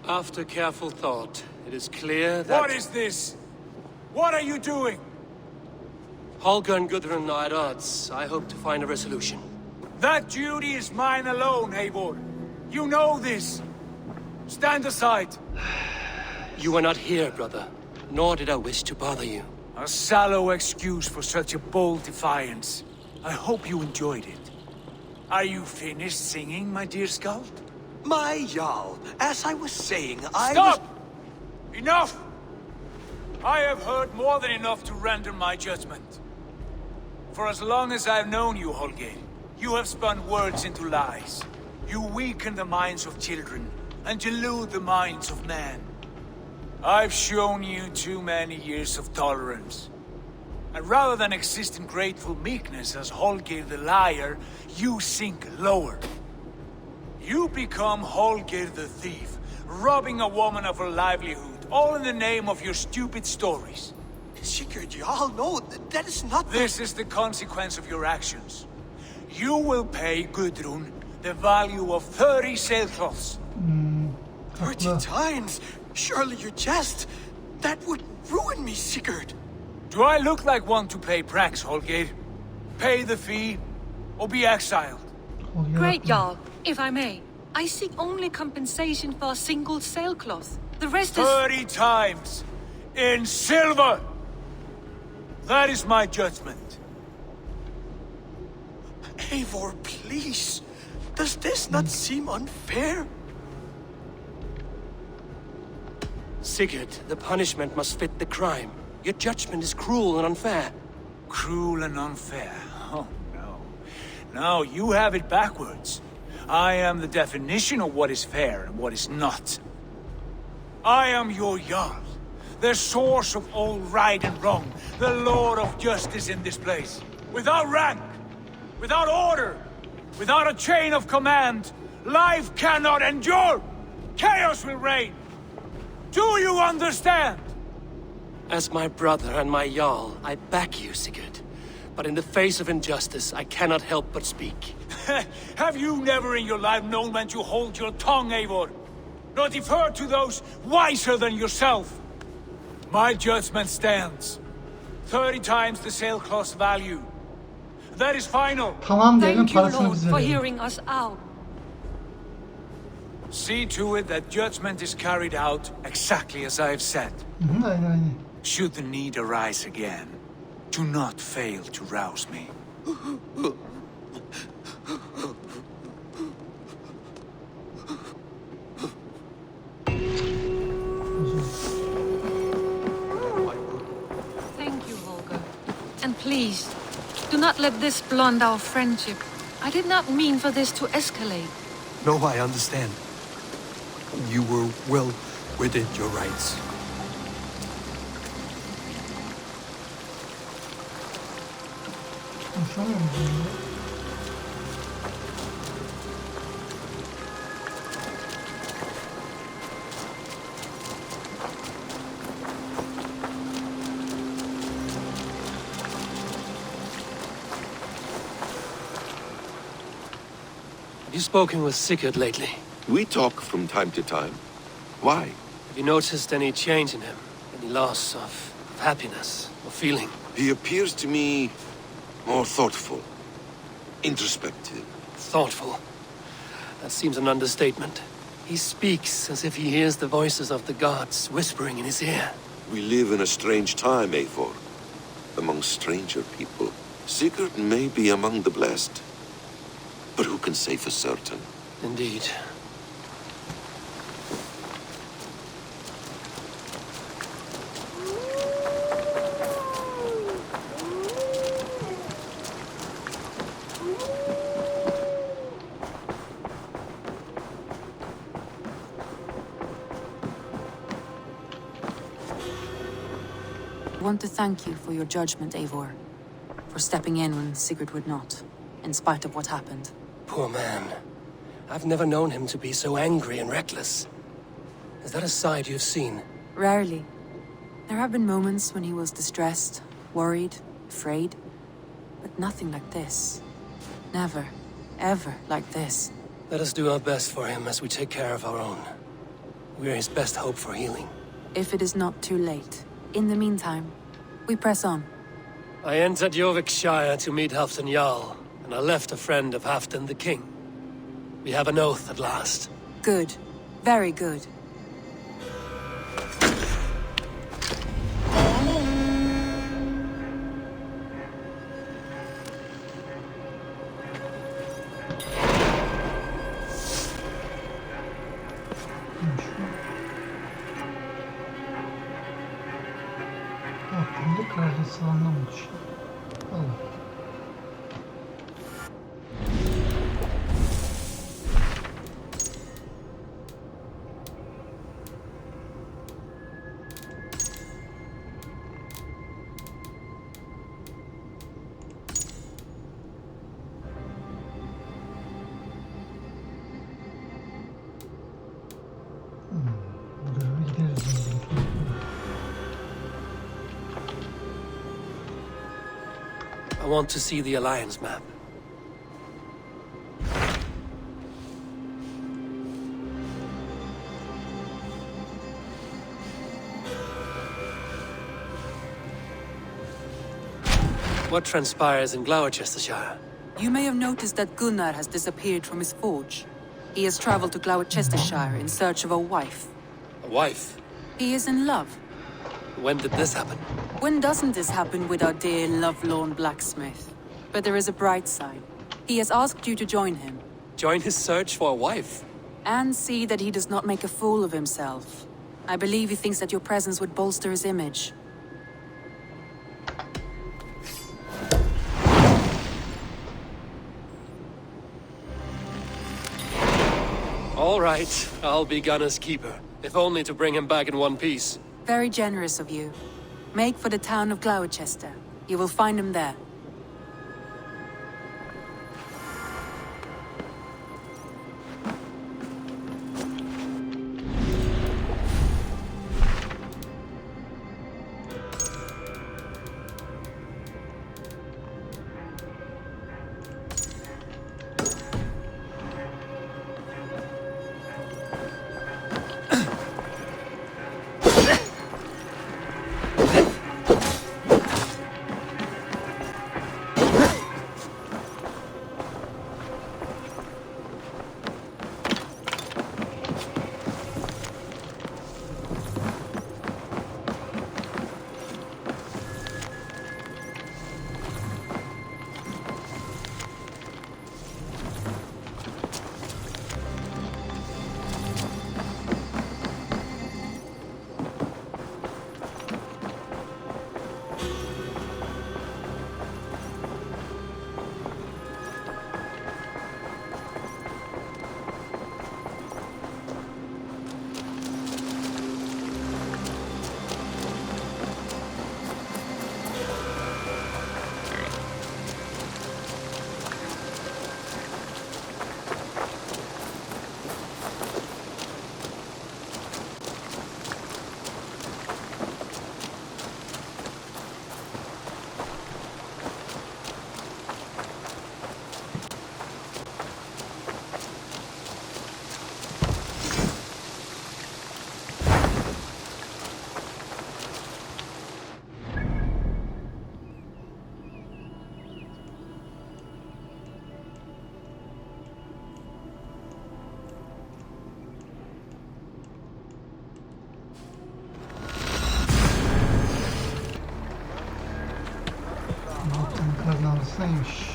After careful thought, it is clear that... What is this? What are you doing? Holger and Gudrun are at odds. I hope to find a resolution. That duty is mine alone, Eivor. You know this. Stand aside. You were not here, brother. Nor did I wish to bother you. A sallow excuse for such a bold defiance. I hope you enjoyed it. Are you finished singing, my dear Skald? My Jarl, as I was saying, Stop! Enough! I have heard more than enough to render my judgment. For as long as I've known you, Holger, you have spun words into lies. You weaken the minds of children and delude the minds of men. I've shown you too many years of tolerance. And rather than exist in grateful meekness as Holger the liar, you sink lower. You become Holger the thief, robbing a woman of her livelihood, all in the name of your stupid stories. Sigurd, you all know that is not... This is the consequence of your actions. You will pay Gudrun the value of 30 sailcloths. 30 times? Surely you jest. That would ruin me, Sigurd. Do I look like one to play pranks, Holger? Pay the fee, or be exiled. Great, Jarl. If I may, I seek only compensation for a single sailcloth. The rest is... 30 times! In silver! That is my judgment. Eivor, please. Does this not seem unfair? Sigurd, the punishment must fit the crime. Your judgment is cruel and unfair. Cruel and unfair? Oh, no. No, you have it backwards. I am the definition of what is fair and what is not. I am your Jarl, the source of all right and wrong, the Lord of justice in this place. Without rank, without order, without a chain of command, life cannot endure. Chaos will reign. Do you understand? As my brother and my Jarl, I back you, Sigurd. But in the face of injustice, I cannot help but speak. Have you never in your life known when to hold your tongue, Eivor? Nor defer to those wiser than yourself? My judgment stands. 30 times the sailcloth's value. That is final. Tamam diyelim, Thank you, parasını Lord, bize for verin. hearing us out. See to it that judgment is carried out exactly as I have said. Aynen. Should the need arise again, do not fail to rouse me. Thank you, Holger. And please, do not let this blunt our friendship. I did not mean for this to escalate. No, I understand. You were well within your rights. Konuşamıyor musun ya? Have you spoken with Sigurd lately? We talk from time to time. Why? Have you noticed any change in him? Any loss of happiness or feeling? He appears to me more thoughtful, introspective. Thoughtful. That seems an understatement. He speaks as if he hears the voices of the gods whispering in his ear. We live in a strange time, Eivor. Among stranger people. Sigurd may be among the blessed. But who can say for certain? Indeed. I want to thank you for your judgment, Eivor. For stepping in when Sigurd would not, in spite of what happened. Poor man. I've never known him to be so angry and reckless. Is that a side you've seen? Rarely. There have been moments when he was distressed, worried, afraid. But nothing like this. Never, ever like this. Let us do our best for him as we take care of our own. We're his best hope for healing. If it is not too late. In the meantime, we press on. I entered Jorvikshire to meet Halfdan Jarl, and I left a friend of Halfdan the King. We have an oath at last. Good. Very good. Aklımda kraliçesi anlamamış. Allah. I want to see the Alliance map. What transpires in Gloucestershire? You may have noticed that Gunnar has disappeared from his forge. He has traveled to Gloucestershire in search of a wife. A wife? He is in love. When did this happen? When doesn't this happen with our dear lovelorn blacksmith? But there is a bright side. He has asked you to join him. Join his search for a wife? And see that he does not make a fool of himself. I believe he thinks that your presence would bolster his image. All right, I'll be Gunner's keeper, if only to bring him back in one piece. Very generous of you. Make for the town of Gloucester. You will find him there. Neymiş?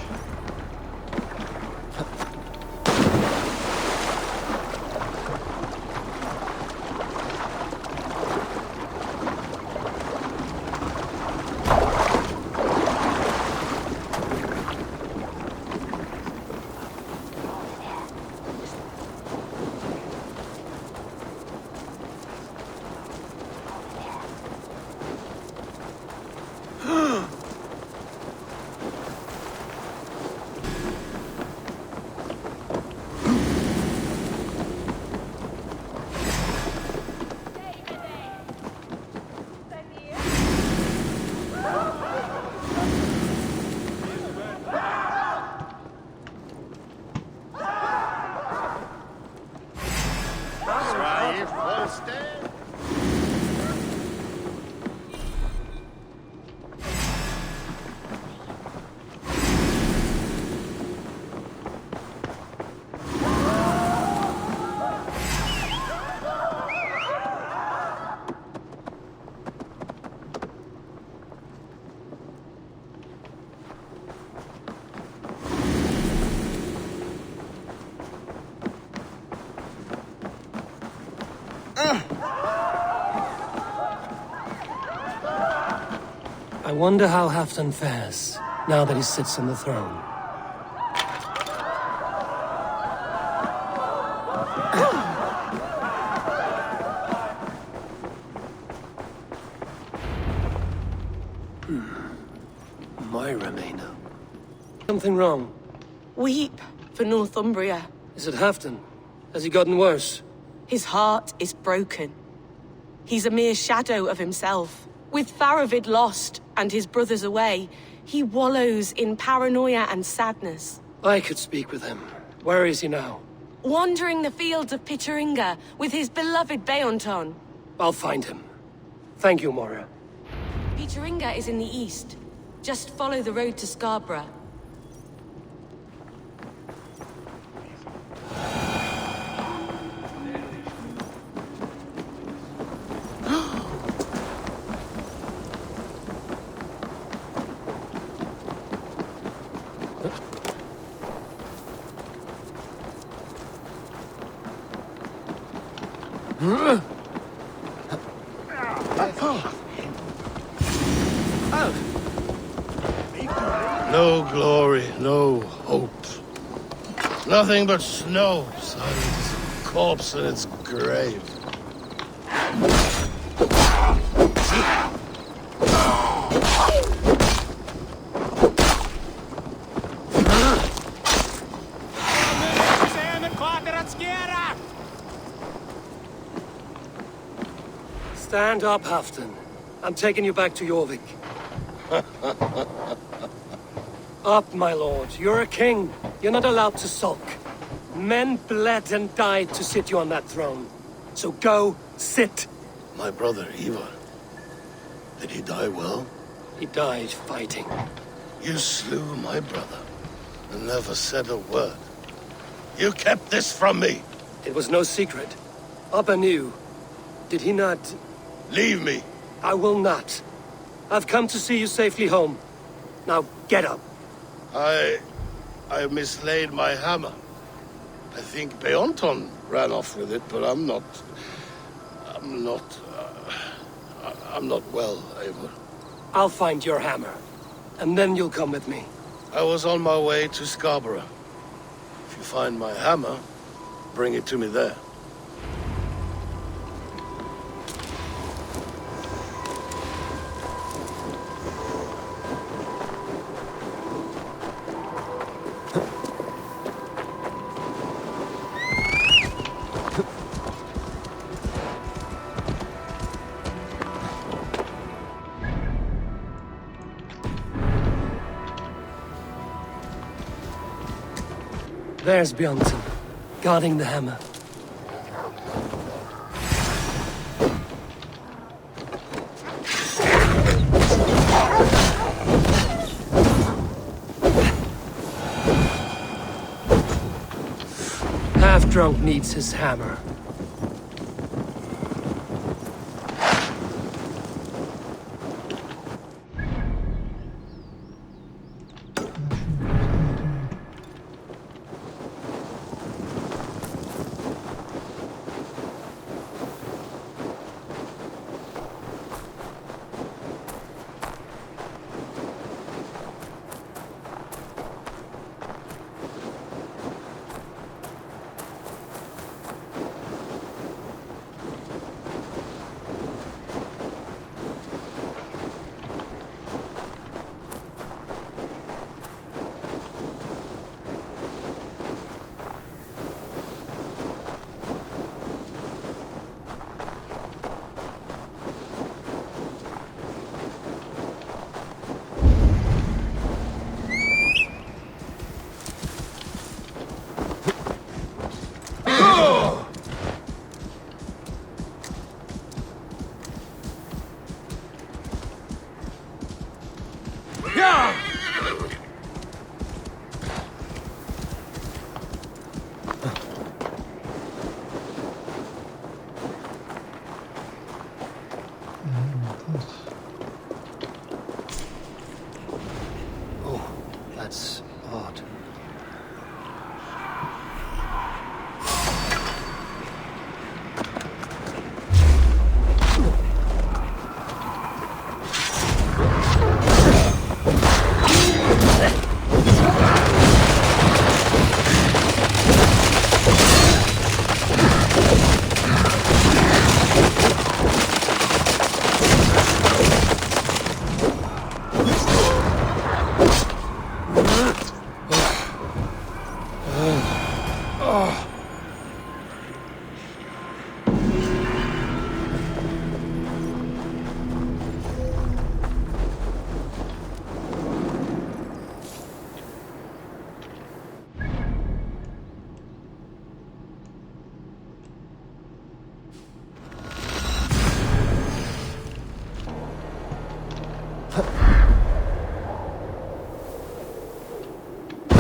I wonder how Halfdan fares, now that he sits on the throne. Moira Maynard. Something wrong? Weep for Northumbria. Is it Halfdan? Has he gotten worse? His heart is broken. He's a mere shadow of himself, With Faravid lost and his brothers away, he wallows in paranoia and sadness. I could speak with him. Where is he now? Wandering the fields of Pitteringa with his beloved Beonton. I'll find him. Thank you, Mora. Pitteringa is in the east. Just follow the road to Scarborough. No glory, no hope. Nothing but snow, silence, corpse in its grave. Stand up, Halfton. I'm taking you back to Jorvik. Up, my lord. You're a king. You're not allowed to sulk. Men bled and died to sit you on that throne. So go, sit. My brother, Ivar. Did he die well? He died fighting. You slew my brother and never said a word. You kept this from me. It was no secret. Abba knew. Did he not... Leave me. I will not. I've come to see you safely home. Now, get up. I mislaid my hammer. I think Beonton ran off with it, but I'm not well, Eivor. I'll find your hammer, and then you'll come with me. I was on my way to Scarborough. If you find my hammer, bring it to me there. There's Björnsson, guarding the hammer. Half-drunk needs his hammer.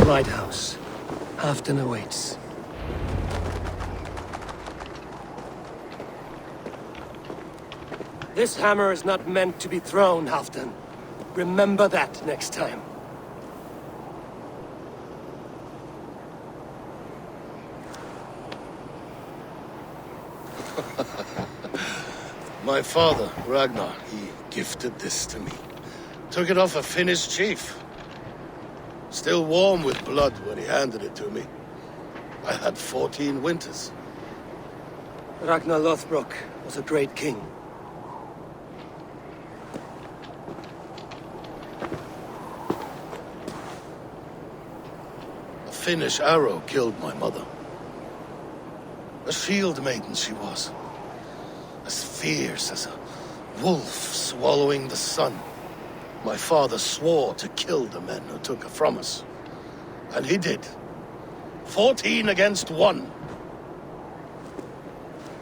lighthouse. Halfdan awaits. This hammer is not meant to be thrown, Halfdan. Remember that next time. My father, Ragnar, he gifted this to me. Took it off a Finnish chief. Still warm with blood when he handed it to me. I had 14 winters. Ragnar Lothbrok was a great king. A Finnish arrow killed my mother. A shield maiden she was. As fierce as a wolf swallowing the sun. My father swore to kill the men who took her from us. And he did. 14 against 1.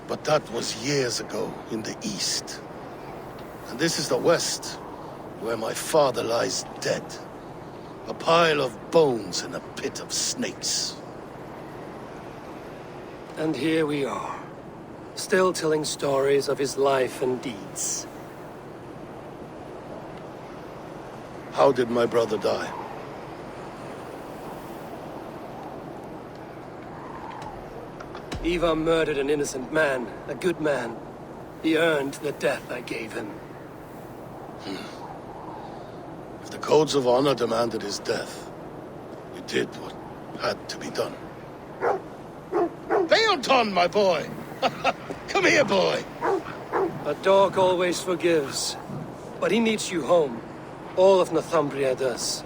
But that was years ago in the east. And this is the west, where my father lies dead. A pile of bones in a pit of snakes. And here we are, still telling stories of his life and deeds. How did my brother die? Ivar murdered an innocent man, a good man. He earned the death I gave him. If the codes of honor demanded his death, we did what had to be done. Leoton, my boy! Come here, boy! A dog always forgives, but he needs you home. All of Northumbria does.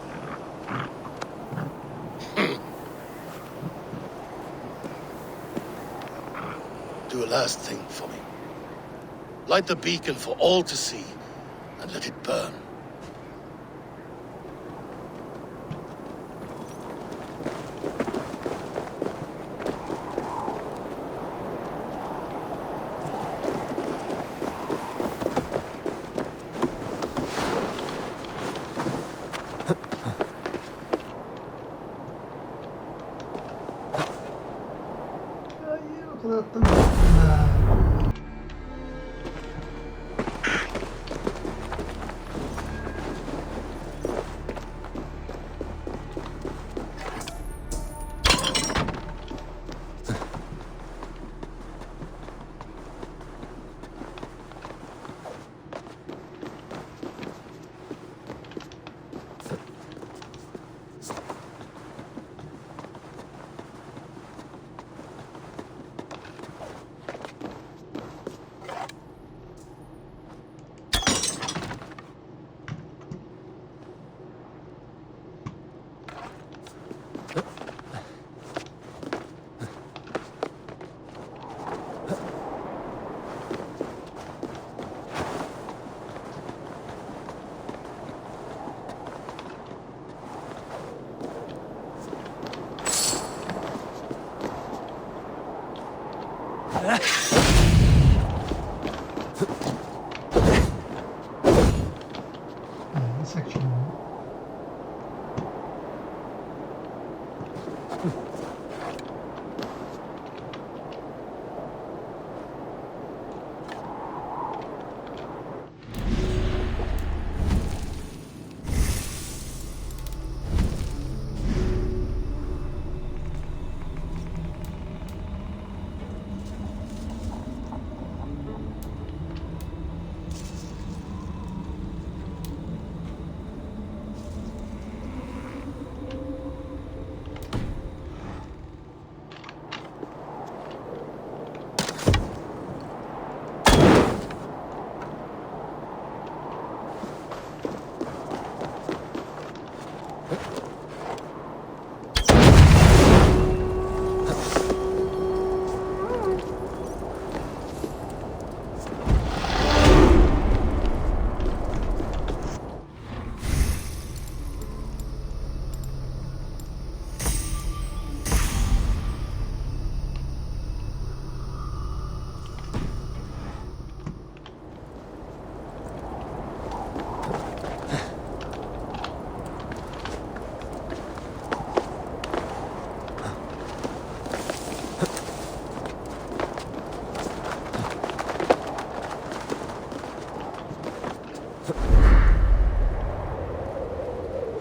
Do a last thing for me. Light the beacon for all to see, and let it burn.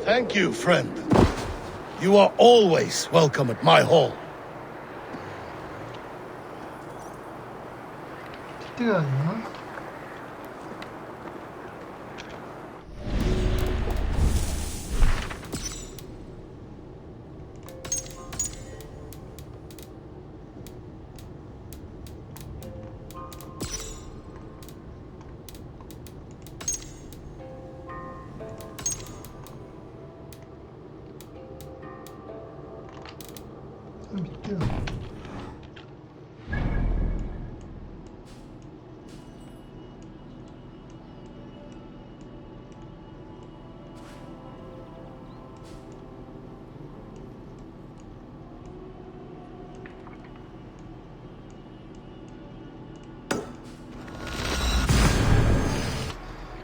Thank you, friend. You are always welcome at my hall. Gitti galiba. Bitti ya.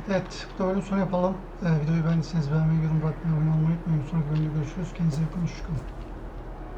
Evet, bu da bölüm sonu yapalım. Videoyu beğendiyseniz beğenmeyi, yorum bırakmayı, abone olmayı unutmayın. Sonraki bölümde görüşürüz. Kendinize iyi bakın. Hoşçakalın.